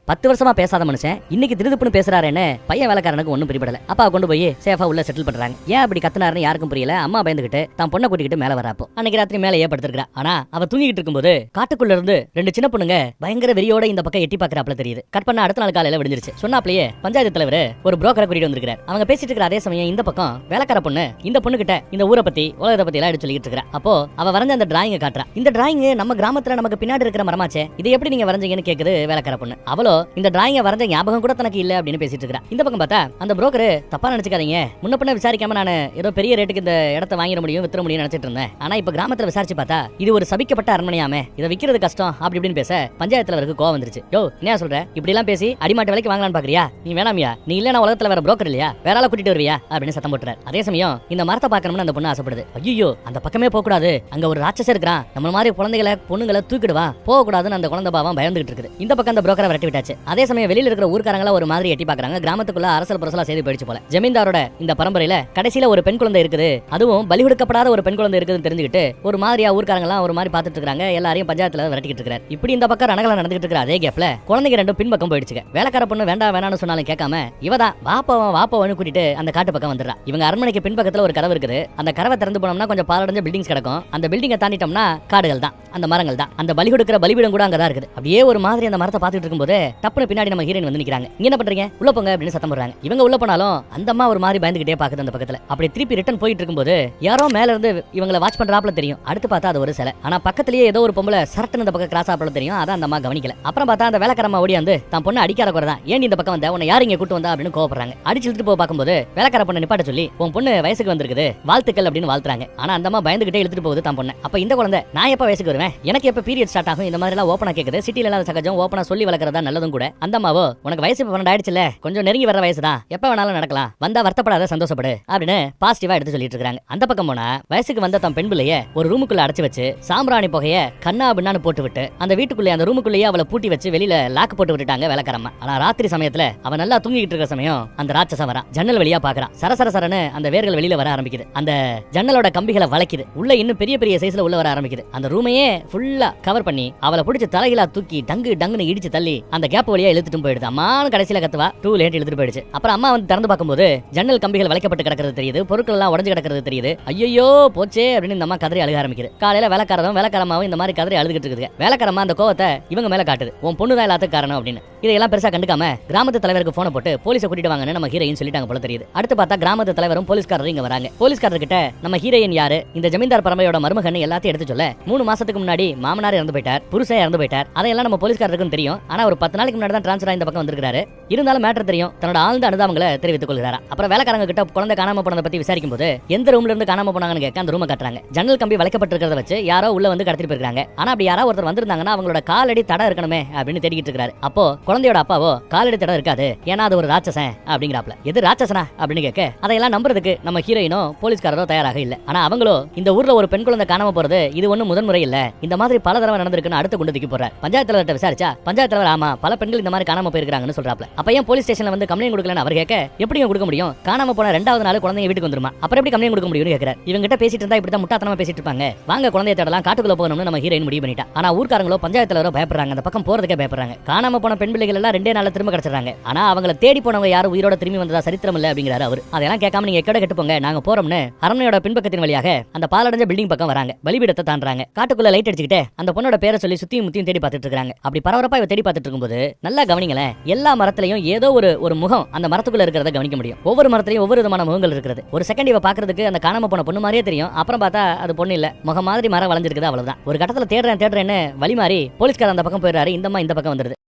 10 வருஷமா பேசாத மனுஷன் இன்னைக்கு திடுதுப்புன்னு பேசுறாருன்னு பையன் வேலைக்காரனுக்கு ஒன்னும் பிடிபடல. அப்பா கொண்டு போய் சேஃபா உள்ள செட்டில் பண்றாங்க. ஏன் அப்படி கத்துனாருன்னு யாருக்கும் புரியல. அம்மா பயந்துகிட்டு தான் பொண்ணை கூட்டிக்கிட்டு மேல வராப்போ அன்னைக்கு ராத்திரி மேலே ஏற்படுத்திருக்கா. ஆனா அவ தூங்கிட்டு இருக்கும்போது காட்டுக்குள்ள இருந்து 2 சின்ன பொண்ணுங்க பயங்கர வெறியோட இந்த பக்கம் எட்டி பாக்குறாப்ல தெரியுது. கட் பண்ண அடுத்த நாள் காலையில விடிஞ்சிருச்சு. சொன்னாப்லயே பஞ்சாயத்து தலைவர் ஒரு புரோக்கரை கூட்டிட்டு வந்திருக்காரு. அவங்க பேசிட்டு இருக்கிற அதே சமயம் இந்த பக்கம் வேலைக்கார பொண்ணு இந்த பொண்ணு கிட்ட இந்த ஊரை பத்தி உலகத்தை பத்தி எல்லாம் எடுத்து சொல்லிட்டு இருக்கா. அப்போ அவ வரைஞ்ச அந்த டிராயிங்க காட்டுறா. இந்த டிராயிங் நம்ம கிராமத்துல நமக்கு பின்னாடி இருக்கிற மரமாச்சே, இதை எப்படி நீங்க வரைஞ்சீங்கன்னு கேக்குது வேலைக்கார பொண்ணு. அவளோ இந்த டிராயிங்க வரைஞ்ச ஞாபகம் கூட தனக்கு இல்ல அப்படின்னு பேசிட்டு இருக்கா. இந்த பக்கம் பார்த்தா அந்த புரோக்கர் தப்பா நினைச்சுக்காதீங்க, முன்ன பின்ன விசாரிக்காம நான் ஏதோ பெரிய ரேட்டுக்கு இந்த இடத்தை வாங்கிட முடியும் வித்துற முடியும் நினைச்சிட்டு இருந்தேன். ஆனா இப்ப கிராமத்துல விசாரிச்சு பார்த்தா இது ஒரு சபிக்கப்பட்ட அரண்மனையாமே, இதை விக்கிறது கஷ்டம் அப்படி இப்படின்னு பேச பஞ்சாயத்துல அவருக்கு கோவம் வந்துருச்சு. யோ என்ன சொல்ற, இப்படி எல்லாம் பேசி அடிமாட்டு விலைக்கு வாங்கலாம்னு பாக்குறியா? நீ வேணாமியா, நீ இல்ல உலகத்துல வேற புரோக்கர் இல்லையா, வேற ஆள கூட்டிட்டு வருவியா அப்படின்னு சத்தம் போட்டுறாரு. அதே சமயம் இந்த மரத்தை பார்க்கணும்னு அந்த பொண்ணு ஆசைப்படுது. ஐயோ அந்த பக்கமே போக கூடாது, அங்க ஒரு ராட்சசன் இருக்கிறான், நம்ம மாதிரி குழந்தைகளை பொண்ணுங்களை தூக்கிடுவா, போக கூடாதுன்னு அந்த குழந்தை பாவம் பயந்துகிட்டு இருக்குது. இந்த பக்கம் அந்த புரோக்கரை விரட்டி விட்டாச்சு. அதே சமயம் வெளியில இருக்கிற ஊர்க்காரங்கள ஒரு மாதிரி எட்டி பாக்குறாங்க. கிராமத்துக்குள்ள அரசல் புரசலா செய்து போயிடுச்சு போல. ஜமீன்தாரோட இந்த பரம்பரையில கடைசியில ஒரு பெண் குழந்தை இருக்குது, அதுவும் பலி கொடுக்கப்படாத ஒரு பெண் குழந்தை இருக்குதுன்னு தெரிஞ்சுக்கிட்டு ஒரு மாதிரியா ஊர்க்காரங்க எல்லாம் ஒரு மாதிரி பாத்துட்டு இருக்காங்க. எல்லாரையும் பஞ்சாயத்துல விரட்டிட்டு இருக்காரு. இப்படி இந்த பக்கம் ரணகலம் நடந்துகிட்டு இருக்கிற அதே கேப்ல குழந்தைங்க ரெண்டும் பின்பக்கம் போயிடுச்சு. வேலைக்கார பொண்ணு வேண்டாம்னு சொன்னாலும் கேட்காம இவதான் வாப்பாவன்னு கூட்டிட்டு அந்த காட்டு பக்கம் வந்துடுறா. இவங்க அரண்மனைக்கு பின்பக்கத்துல ஒரு கதவு இருக்குது. அந்த கதவை திறந்து போனோம்னா கொஞ்சம் பாலடைஞ்ச பில்டிங்ஸ் கிடக்கும். அந்த பில்டிங்கை தாண்டிட்டோம்னா காடுகள் தான், அந்த மரங்கள் தான், அந்த பலி கொடுக்கிற பலிபீடம் கூட அங்கதான் இருக்குது. அப்படியே ஒரு மாதிரி அந்த மரத்தை பாத்துட்டு இருக்கும்போது டப்புனு பின்னாடி நம்ம ஹீரோயின் வந்து நிக்கிறாங்க. நீங்க என்ன பண்றீங்க, உள்ள போங்க அப்படின்னு சத்தம் போடுறாங்க. இவங்க உள்ள போனாலும் அந்த அம்மா ஒரு மாதிரி பயந்துகிட்டே பாக்குது அந்த பக்கத்துல. அப்படி திருப்பி ரிட்டர்ன் போயிட்டு இருக்கும்போது யாரோ மேல இருந்து இவங்களை வாட்ச் பண்றாப்ல தெரியும். அடுத்து பார்த்தா அது ஒரு சிலை. ஆனா பக்கத்துலயே ஏதோ ஒரு பொம்பளை சரட்டுன்னு அந்த பக்கம் கிராஸ் ஆப்ல தெரியும். அதான் அந்த அம்மா கவனிக்கல. அப்புறம் பார்த்தா அந்த வேலைக்காரமா ஓடியாந்து தான் பொண்ணு அடிக்கார குறைதான், ஏன் இந்த பக்கம் வந்த, உன்னை யார் இங்க கூட்டு வந்தா அப்படின்னு கோவப்படுறாங்க. அடிச்சு இழுத்துட்டு போய் பார்க்கும்போது வேலைக்கார பொண்ணு நிப்பாட்ட சொல்லி உன் பொண்ணு வயசுக்கு வந்திருக்குது வாழ்த்துக்கள் அப்படின்னு வாழ்த்துறாங்க. ஆனா அந்த அம்மா பயந்துகிட்டே இழுத்துட்டு போகுது தான் பொண்ணு. அப்ப இந்த குழந்தை நான் எப்ப வயசுக்கு வருவேன், எனக்கு எப்ப பீரியட் ஸ்டார்ட் ஆகும், இந்த மாதிரி எல்லாம் ஓப்பனா கேக்குது. சிட்டில எல்லாம் சகஜம், ஓப்பனா சொல்லி வளர்க்கறதா நல்லதும் கூட. அந்த அம்மாவோ உனக்கு வயசு 12 ஆயிடுச்சுல, கொஞ்சம் நெருங்கி வர வயசுதான், எப்ப வேணாலும் நடக்கலாம், வந்தா வருத்தப்படாத சந்தோஷப்படு அப்படின்னு பாசிட்டிவா எடுத்து சொல்லிட்டு இருக்காங்க. அந்த பக்கம் போனா வயசுக்கு வந்த தன் பெண் பிள்ளைய ஒரு ரூமுக்குள்ள அடைச்சு வச்சு சாம்பிராணி புகைய கண்ணா பின்னான்னு போட்டு விட்டு அந்த வீட்டுக்குள்ளே அந்த ரூமுக்குள்ளேயே அவளை பூட்டி வச்சு வெளியில லாக் போட்டு விட்டுட்டாங்க வேலைக்காரம்மா. ஆனா ராத்திரி சமயத்துல அவன் நல்லா தூங்கிட்டு இருக்க சமயம் அந்த ராட்சசன் வரான். ஜன்னல் வழியா பாக்குறான். சரசரசரன்னு அந்த வேர்கள் வெளியில வர ஆரம்பிக்குது. அந்த ஜன்னலோட கம்பிகளை வளைக்குது. உள்ள இன்னும் பெரிய பெரிய சைஸ்ல உள்ள வர ஆரம்பிக்குது. அந்த ரூமையே ஃபுல்லா கவர் பண்ணி அவளை பிடிச்சி தலைகளா தூக்கி டங்குன்னு இடிச்சு தள்ளி அந்த கேப் வழியா இழுத்துட்டு போயிடுது. அம்மான்னு கடைசியில கத்துவா, டூ லேட் இழுத்துட்டு போயிடுச்சு. அப்புறம் அம்மா வந்து திறந்து பார்க்கும்போது ஜன்னல் கம்பிகள் வளைக்கப்பட்டு கிடக்கிறது தெரியுது, பொருட்கள் எல்லாம் உடஞ்சு கிடக்கிறது தெரியுது. ஐயோ போச்சே அப்படின்னு இந்த அம்மா கதறி அழுக ஆரம்பிக்குது. காலையில வேலைக்காரமாவும் இந்த மாதிரி கதறி அழுதுகிட்டு இருக்குது. வேலைக்காரமா அந்த கோவத்தை இவங்க மேல காட்டுது, உன் பொண்ணு தான் எல்லாத்துக்கும் காரணம் அப்படின்னு. இதெல்லாம் பெருசா கண்டுக்காம கிராமத்து தலைவருக்கு போன போட்டு போலீஸை கூட்டிட்டு வாங்கன்னு நம்ம ஹீரோயின் சொல்லிட்டாங்க போல தெரியுது. அடுத்து பார்த்தா கிராமத்து தலைவரும் போலீஸ்காரரும் இங்க வராங்க. போலீஸ்காரர் கிட்ட நம்ம ஹீரோயின் யாரு, இந்த ஜமீன்தார் பரம்பரையோட மருமகன் எல்லாத்தையும் எடுத்து சொல்ல 3 மாசத்துக்கு முன்னாடி மாமனார் இறந்து போயிட்டார், புருஷன் இறந்து போயிட்டார். அதையெல்லாம் நம்ம போலீஸ்காரருக்கும் தெரியும். ஆனா ஒரு 10 நாளைக்கு முன்னாடி தான் டிரான்ஸ்ஃபர் இந்த பக்கம் வந்திருக்காரு. இருந்தாலும் மேட்டர் தெரியும், தன்னோட ஆழ்ந்த அனுதாபங்களை தெரிவித்துக் கொள்கிறாரா. அப்புறம் வேலைக்காரங்க கிட்ட குழந்தை காணாம போனதை பத்தி விசாரிக்கும் போது எந்த ரூம்ல இருந்து காணாம போனாங்கன்னு கேட்க அந்த ரூமை காட்டுறாங்க. ஜன்னல் கம்பி வளைக்கப்பட்டிருக்கிறத வச்சு யாரோ உள்ள வந்து கடத்திட்டு போயிருக்காங்க. ஆனா அப்படி யாரோ ஒருத்தர் வந்திருந்தாங்கன்னா அவங்களோட காலடி தடம் இருக்கணுமே அப்படின்னு தேடிக்கிட்டு இருக்காரு. அப்போ குழந்தையோட அப்பாவோ காலடி தடம் இருக்காது, ஏன்னா அது ஒரு ராட்சசன் அப்படிங்கிறாப்ல. எது ராட்சசனா அப்படின்னு கேட்க அதையெல்லாம் நம்புறதுக்கு நம்ம ஹீரோயினோ போலீஸ்காரரோ தயாராக இல்ல. ஆனா அவங்களோ இந்த ஊர்ல ஒரு பெண் குழந்தை காணாம போறது இது ஒண்ணு முதன்முறை இல்ல, இந்த மாதிரி பல தடவை நடந்திருக்குன்னு அடுத்த கொண்டு தூக்கி போறார். பஞ்சாயத்து தலைவர்கிட்ட விசாரிச்சா பஞ்சாயத்து தலைவர் ஆமா பல பெண்கள் இந்த மாதிரி காணாம போயிருக்காங்கன்னு சொல்றாப்ல. அப்ப ஏன் போலீஸ் ஸ்டேஷன்ல வந்து கம்ப்ளைண்ட் கொடுக்கலன்னு அவர் கேட்க எப்படியும் கொடுக்க முடியும், காணாம போன 2வது நாள் குழந்தைங்க வீட்டுக்கு வந்துருமா, அப்புறம் எப்படி கம்ப்ளைண்ட் கொடுக்க முடியும்னு கேட்கிறார். இவங்க கிட்ட பேசிட்டு இருந்தா இப்படி தான் முட்டாத்தனமா பேசிட்டு இருப்பாங்க, வாங்க குழந்தைய தேடலாம் காட்டுக்குள்ள போகணும்னு நம்ம ஹீரோயின் முடிவு பண்ணிட்டா. ஆனா ஊர்க்காரங்களோ பஞ்சாயத்து தலைவரோ பயப்படுறாங்க, அந்த பக்கம் போறதுக்கே பயப்படுறாங்க. காணாம போன பெண் பிள்ளைகள் எல்லாம் 2 நாள்ல திரும்ப கிடைச்சிடறாங்க. ஆனா அவங்கள தேடி போனவங்க யாரும் உயிரோட திரும்பி வந்ததா சரித்திரம் இல்ல அப்படிங்கிறாரு அவர். அதெல்லாம் கேட்காம நீங்க எக்கட கெட்டு போங்க, நாங்க போறோம்னு அரண்மனையோட பின்பக்கத்தின் வழியாக அந்த பாலடைஞ்ச பில்டிங் பக்கம் வராங்க. பலிபீடத்தை தாண்டாங்க. காட்டுக்குள்ள லைட் அடிச்சுக்கிட்டு அந்த பொண்ணோட பேரை சொல்லி சுத்தியும் முத்தியும் தேடி பார்த்துட்டு இருக்காங்க. அப்படி பரபரப்பா இவ தேடி பார்த்துட்டு இருக்கும்போது நல்லா கவனிங்களேன், எல்லா மரத்திலையும் ஏதோ ஒரு முகம் அந்த மரத்துக்குள்ள இருக்கிறத கவனிக்க முடியும். ஒவ்வொரு மரத்திலையும் ஒவ்வொரு விதமான முகங்கள் இருக்கிறது. ஒரு செகண்ட் இவ பாக்குறதுக்கு அந்த காணாம போன பொண்ணு மாதிரியே தெரியும். அப்புறம் பார்த்தா அது பொண்ணு இல்ல, முகம் மாதிரி மரம் வளைஞ்சிருக்குது, அவ்வளவுதான். ஒரு கட்டத்துல தேடுறேன்னு வழி மாறி போலீஸ்காரர் அந்த பக்கம் போயிடுறாரு. இந்த பக்கம் வந்துருது.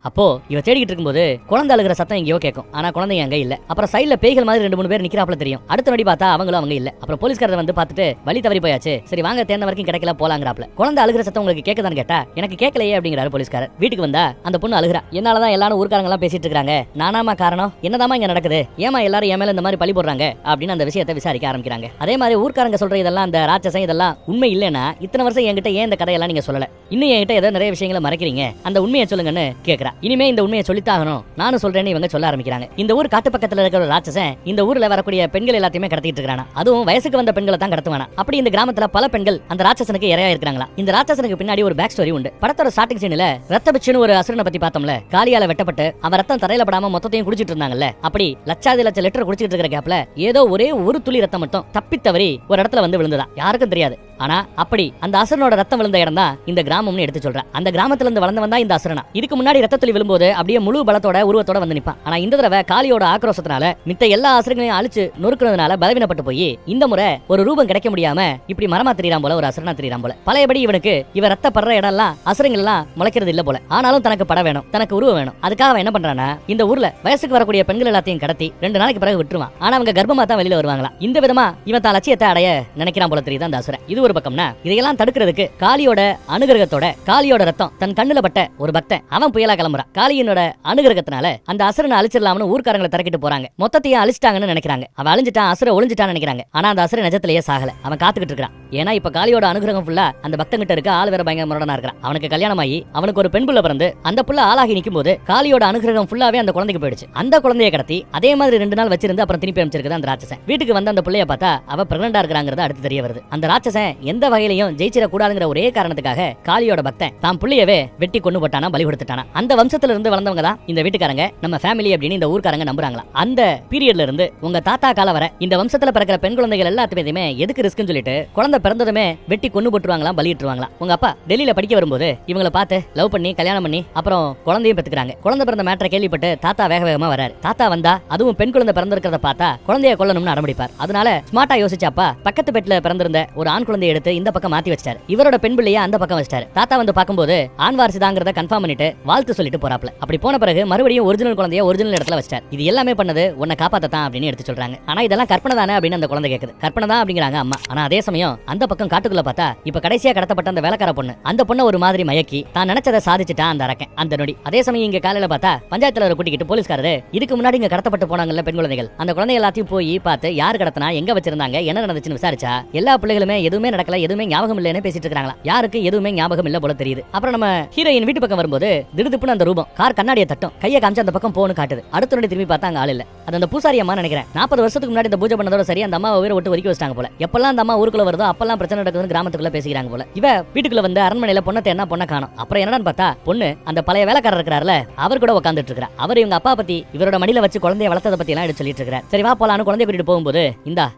அப்போ இவ தேடிக்கிட்டு இருக்கும்போது குழந்தை அழுகிற சத்தம் எங்கேயோ கேட்கும். ஆனா குழந்தைங்க அங்க இல்ல. அப்புறம் சைடுல பேய்கள் மாதிரி 2-3 பேர் நிக்கிறாப்ல தெரியும். அடுத்த நொடி பார்த்தா அவங்களும் அவங்க இல்ல. அப்புறம் போலீஸ்காரர் வந்து பார்த்துட்டு வழி தவறி போயாச்சு, சரி வாங்க தேர்ந்த வரைக்கும் கிடைக்கல போலாங்கிறாப்ல. குழந்தை அழுகிற சத்தம் உங்களுக்கு கேட்கதான்னு கேட்டா எனக்கு கேட்கலையே அப்படிங்கிறாரு போலீஸ்காரர். வீட்டுக்கு வந்தா அந்த பொண்ணு அழுகிறா. என்னாலதான் எல்லாரும் ஊர்க்காரங்க எல்லாம் பேசிட்டு இருக்காங்க, நானாமா காரணம், என்னதாமா இங்க நடக்குது, ஏமா எல்லாரும் என் மேல இந்த மாதிரி பழி போடுறாங்க அப்படின்னு அந்த விஷயத்தை விசாரிக்க ஆரம்பிக்கிறாங்க. அதே மாதிரி ஊர்க்காரங்க சொல்ற இதெல்லாம் அந்த ராட்சசன் இதெல்லாம் உண்மை இல்லைன்னா இத்தனை வருஷம் என்கிட்ட ஏன் இந்த கதையெல்லாம் நீங்க சொல்லல, இன்னும் என்கிட்ட ஏதோ நிறைய விஷயங்களை மறைக்கிறீங்க, அந்த உண்மையை சொல்லுங்கன்னு கேட்கிறா. இனிமே இந்த உண்மையை சொல்லித்தாகணும், நானும் சொல்றேன்னு இவங்க சொல்ல ஆரம்பிக்கிறாங்க. இந்த ஊர் காட்டு பக்கத்துல இருக்கிற ஒரு ராட்சசன் இந்த ஊர்ல வரக்கூடிய பெண்கள் எல்லாத்தையுமே கடத்திட்டு இருக்கானா, அதுவும் வயசுக்கு வந்த பெண்களை தான் கடத்துவானா. அப்படி இந்த கிராமத்துல பல பெண்கள் அந்த ராட்சசனுக்கு இரையா இருக்காங்களா. இந்த ராட்சசனுக்கு பின்னாடி ஒரு பேக் ஸ்டோரி உண்டு. படத்தோட ஸ்டார்டிங் சீன்ல ரத்தபிச்சுன்னு ஒரு அசுரனை பத்தி பார்த்தோம்ல, காலியால வெட்டப்பட்டு அவன் ரத்தம் தரையில படாம மொத்தத்தையும் குடிச்சிட்டு இருந்தாங்கல்ல. அப்படி லட்சாதி லட்ச லிட்டர் குடிச்சிட்டு இருக்கிற கேப்ல ஏதோ ஒரே ஒரு துளி ரத்தம் மட்டும் தப்பித்தவறி ஒரு இடத்துல வந்து விழுந்ததா, யாருக்கும் தெரியாது. ஆனா அப்படி அந்த அசுரனோட ரத்தம் விழுந்த இடம் தான் இந்த கிராமம்னு எடுத்து சொல்றேன். அந்த கிராமத்துல இருந்து வளர்ந்தவன் தான் இந்த அசுரனா. இதுக்கு முன்னாடி ரத்தத்தை ஞானத்துளி விழும்போது அப்படியே முழு பலத்தோட உருவத்தோட வந்து நிப்பான். ஆனா இந்த தடவை காளியோட ஆக்ரோஷத்தினால மித்த எல்லா அசுரங்களையும் அழிச்சு நொறுக்குறதுனால பலவீனப்பட்டு போய் இந்த முறை ஒரு ரூபம் கிடைக்க முடியாம இப்படி மரமா தெரியறான் போல, ஒரு அசுரனா தெரியறான் போல. பழையபடி இவனுக்கு இவ ரத்த படுற இடம் எல்லாம் அசுரங்கள் எல்லாம் முளைக்கிறது இல்ல போல. ஆனாலும் தனக்கு படம் வேணும், தனக்கு உருவம் வேணும். அதுக்காக அவன் என்ன பண்றானா, இந்த ஊர்ல வயசுக்கு வரக்கூடிய பெண்கள் எல்லாத்தையும் கடத்தி 2 நாளைக்கு பிறகு விட்டுருவான். ஆனா அவங்க கர்ப்பமா தான் வெளியில வருவாங்களா. இந்த விதமா இவன் தான் லட்சியத்தை அடைய நினைக்கிறான் போல தெரியுது அந்த அசுரன். இது ஒரு பக்கம்னா, இதையெல்லாம் தடுக்கிறதுக்கு காளியோட அனுகிரகத்தோட காளியோட ரத்தம் தன் கண்ணுல பட்ட ஒரு பக்தன் அவன் புயலா கிளம்புறான். காளியினோட அனுகிரகத்தினால அந்த அசுரனை அழிச்சிடலாம்னு ஊர்க்காரங்களை திறக்கிட்டு போறாங்க. மொத்தத்தையும் அழிச்சிட்டாங்கன்னு நினைக்கிறாங்க. அவன் அழிஞ்சிட்டான், அசுர ஒளிஞ்சிட்டான்னு நினைக்கிறாங்க. ஆனா அந்த அசுர நிஜத்திலேயே சாகல. அவன் காத்துக்கிட்டு இருக்கான். ஏன்னா இப்ப காளியோட அனுகிரகம் ஃபுல்லா அந்த பக்தன் கிட்ட இருக்க. ஆள் வேற பயங்கர முரடனா இருக்கான். அவனுக்கு கல்யாணம் ஆகி அவனுக்கு ஒரு பெண் புள்ள பிறந்து அந்த புள்ள ஆளாகி நிக்கும் போது காளியோட அனுகிரகம் ஃபுல்லாவே அந்த குழந்தைக்கு போயிடுச்சு. அந்த குழந்தையை கடத்தி அதே மாதிரி 2 நாள் வச்சிருந்து அப்புறம் திருப்பி அமைச்சிருக்குது அந்த ராட்சசன். வீட்டுக்கு வந்து அந்த புள்ளைய பார்த்தா அவ பிரெக்னண்டா இருக்காங்கிறது அடுத்து தெரிய வருது. அந்த ராட்சசன் எந்த வகையிலையும் ஜெயிச்சிட கூடாதுங்கிற ஒரே காரணத்துக்காக காளியோட பக்தன் தான் புள்ளையவே வெட்டி கொண்டு போட்டானா, பலி கொடுத்துட்டானா. அந்த வம்சத்துல இருந்து வளர்ந்தவங்க தான் இந்த வீட்டுக்காரங்க, நம்ம ஃபேமிலி அப்படின்னு இந்த ஊர்க்காரங்க நம்புறாங்களா. அந்த பீரியட்ல இருந்து உங்க தாத்தா கால வர இந்த வம்சத்துல பிறக்கிற பெண் குழந்தைகள் எல்லாத்துமே எதுக்கு ரிஸ்க்னு சொல்லிட்டு குழந்தை பிறந்ததுமே வெட்டி கொண்டு போட்டுருவாங்களாம், பலியிட்டுருவாங்களாம். உங்க அப்பா டெல்லியில படிக்க வரும்போது இவங்களை பார்த்து லவ் பண்ணி கல்யாணம் பண்ணி அப்புறம் குழந்தையும் பெத்துக்கிறாங்க. குழந்தை பிறந்த மேட்டரை கேள்விப்பட்டு தாத்தா வேக வேகமா வராரு. தாத்தா வந்தா அதுவும் பெண் குழந்தை பிறந்திருக்கிறத பார்த்தா குழந்தைய கொல்லணும்னு அடம்பிடிப்பார். அதனால ஸ்மார்ட்டா யோசிச்சாப்பா பக்கத்து பெட்ல பிறந்திருந்த ஒரு ஆண் குழந்தையை எடுத்து இந்த பக்கம் மாத்தி வச்சிட்டாரு. இவரோட பெண் பிள்ளைய அந்த பக்கம் வச்சிட்டாரு. தாத்தா வந்து பார்க்கும்போது ஆண் வாரிசுதாங்கிறத கன்ஃபார்ம் பண்ணிட்டு வாழ்த்து சொல்லிட்டு போறாப்ல. அப்படி போன பிறகு மறுபடியும் ஒரிஜினல் குழந்தைய ஒரிஜினல் இடத்துல வச்சிட்டாரு. இது எல்லாமே பண்ணது உன்னை காப்பாத்தத்தான் அப்படின்னு எடுத்து சொல்றாங்க. ஆனா இதெல்லாம் கற்பனை தானே அப்படின்னு அந்த குழந்தை கேக்குது. கற்பனை தான் அப்படிங்கிறாங்க அம்மா. ஆனா அதே சமயம் அந்த பக்கம் காட்டுக்குள்ள பார்த்தா இப்ப கடைசியா கடத்தப்பட்ட அந்த வேலைக்கார பொண்ணு, அந்த பொண்ணை ஒரு மாதிரி மயக்கி தான் நினைச்சதை சாதிச்சுட்டான் அந்த அரக்கன் அந்த நொடி. அதே சமயம் இங்க காலையில பார்த்தா பஞ்சாயத்துல கூட்டிக்கிட்டு போலீஸ்காரரு இதுக்கு முன்னாடி இங்க கடத்தப்பட்டு போனாங்கல்ல பெண் குழந்தைகள், அந்த குழந்தை எல்லாத்தையும் போய் பார்த்து யார் கடத்தினா, எங்க வச்சிருந்தாங்க, என்ன நடந்துச்சுன்னு விசாரிச்சா எல்லா பிள்ளைகளுமே எதுவுமே நடக்கல, எதுவுமே ஞாபகம் இல்லைன்னு பேசிட்டு இருக்காங்களா. யாருக்கு எதுவுமே ஞாபகம் இல்ல போல தெரியுது. அப்புறம் நம்ம ஹீரோயின் வீட்டு பக்கம் வரும்போது திடுதுப்புன்னு அந்த ரூபம் கார் கண்ணாடியை தட்டும், கையை காமிச்சு அந்த பக்கம் போன்னு காட்டுது. அடுத்த நொடி திரும்பி பார்த்தா அங்க ஆள் இல்ல. அது அந்த பூசாரி அம்மா நினைக்கிறேன். 40 வருஷத்துக்கு முன்னாடி இந்த பூஜை பண்ணதோட சரி அந்த அம்மா உயிரை விட்டு ஒதுக்கி வச்சிட்டாங்க போல. எப்பெல்லாம் அந்த அம்மா ஊருக்குள்ள வருதோ அப்பெல்லாம் பிரச்சனை நடக்குதுன்னு கிராமத்துக்குள்ள பேசிக்கிறாங்க போல. இவ வீட்டுக்குள்ள வந்து அரண்மனையில பொண்ணத்தை என்ன பொண்ணை காணும். அப்புறம் என்னன்னு பார்த்தா பொண்ணு அந்த பழைய வேலைக்காரர் இருக்கிறார்ல அவர் கூட உட்காந்துட்டு இருக்கிறார். அவர் இவங்க அப்பா பத்தி இவரோட மடியில வச்சு குழந்தைய வளர்த்தத பத்தி எல்லாம் எடுத்து சொல்லிட்டு இருக்காரு. சரி வா போலான்னு குழந்தைய கூட்டிட்டு போகும்போது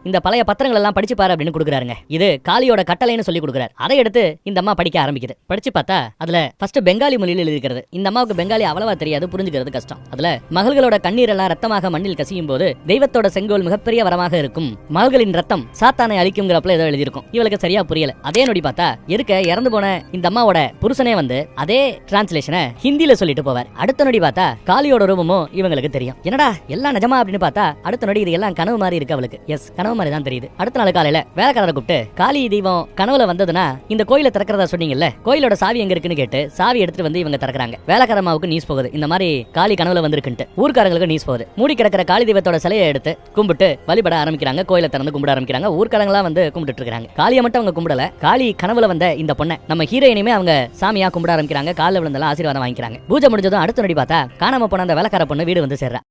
இந்த பழைய பத்திரங்கள் எல்லாம் படிச்சு பாரு அப்படின்னு கொடுக்குறாருங்க. இது காளியோட கட்டளைன்னு சொல்லி கொடுக்குறாரு. அதை எடுத்து இந்த அம்மா படிக்க ஆரம்பிக்குது. படிச்சு பார்த்தா அதுல ஃபர்ஸ்ட் பெங்காலி மொழியில் எழுதிக்கிறது. இந்த அம்மாவுக்கு பெங்காலி அவ்வளவா தெரியாது, புரிஞ்சுக்கிறது கஷ்டம். அதுல மகள்களோட கண்ணீர் எல்லாம் ரத்தமாக மண்ணில் கசியும் போது தெய்வத்தோட செங்கோல் மிகப்பெரிய வரமாக இருக்கும், மகள்களின் ரத்தம் சாத்தானை அழிக்கும்ங்கிறப்பல ஏதோ எழுதியிருக்கும். இவளுக்கு சரியா புரியல. அதே நொடி பார்த்தா இறந்து போன இந்த அம்மாவோட புருஷனே வந்து அதே டிரான்ஸ்லேஷனை ஹிந்தியில சொல்லிட்டு போவார். அடுத்த நொடி பார்த்தா காளியோட ரூபமும் இவங்களுக்கு தெரியும். என்னடா எல்லாம் நிஜமா அப்படின்னு பார்த்தா அடுத்த நொடி இது எல்லாம் கனவு மாதிரி இருக்கு அவளுக்கு. எஸ், கனவு மாதிரி தான் தெரியுது. அடுத்த நாள் காலையில வேலைக்காரரை கூப்பிட்டு காளி தெய்வம் கனவுல வந்ததுன்னா இந்த கோயில திறக்கிறதா சொன்னீங்கல்ல, கோயிலோட சாவி எங்க இருக்குன்னு கேட்டு சாவி எடுத்துட்டு வந்து இவங்க திறக்கிறாங்க. வேலைக்காரமாவுக்கு நியூஸ் போகுது, இந்த மாதிரி காளி கனவுல வந்திருக்குன்ட்டு. ஊர்க்காரங்களுக்கு நியூஸ் போகுது. மூடி கிடக்கிற காளி தெய்வத்தோட சிலையை எடுத்து கும்பிட்டு வழிபட ஆரம்பிக்கிறாங்க. கோயிலை திறந்து கும்பிட ஆரம்பிக்கிறாங்க. ஊர்க்காரங்களா வந்து கும்பிட்டு இருக்காங்க. காளியை மட்டும் அவங்க கும்பிடல, காளி கனவுல வந்த இந்த பொண்ணை நம்ம ஹீரோயினுமே அவங்க சாமியா கும்பிட ஆரம்பிக்கிறாங்க. காலில் விழுந்தெல்லாம் ஆசீர்வாதம் வாங்கிக்கிறாங்க. பூஜை முடிஞ்சதும் அடுத்த நொடி பார்த்தா காணாம போன அந்த வேலைக்கார பொண்ணு வீடு வந்து சேர்றா.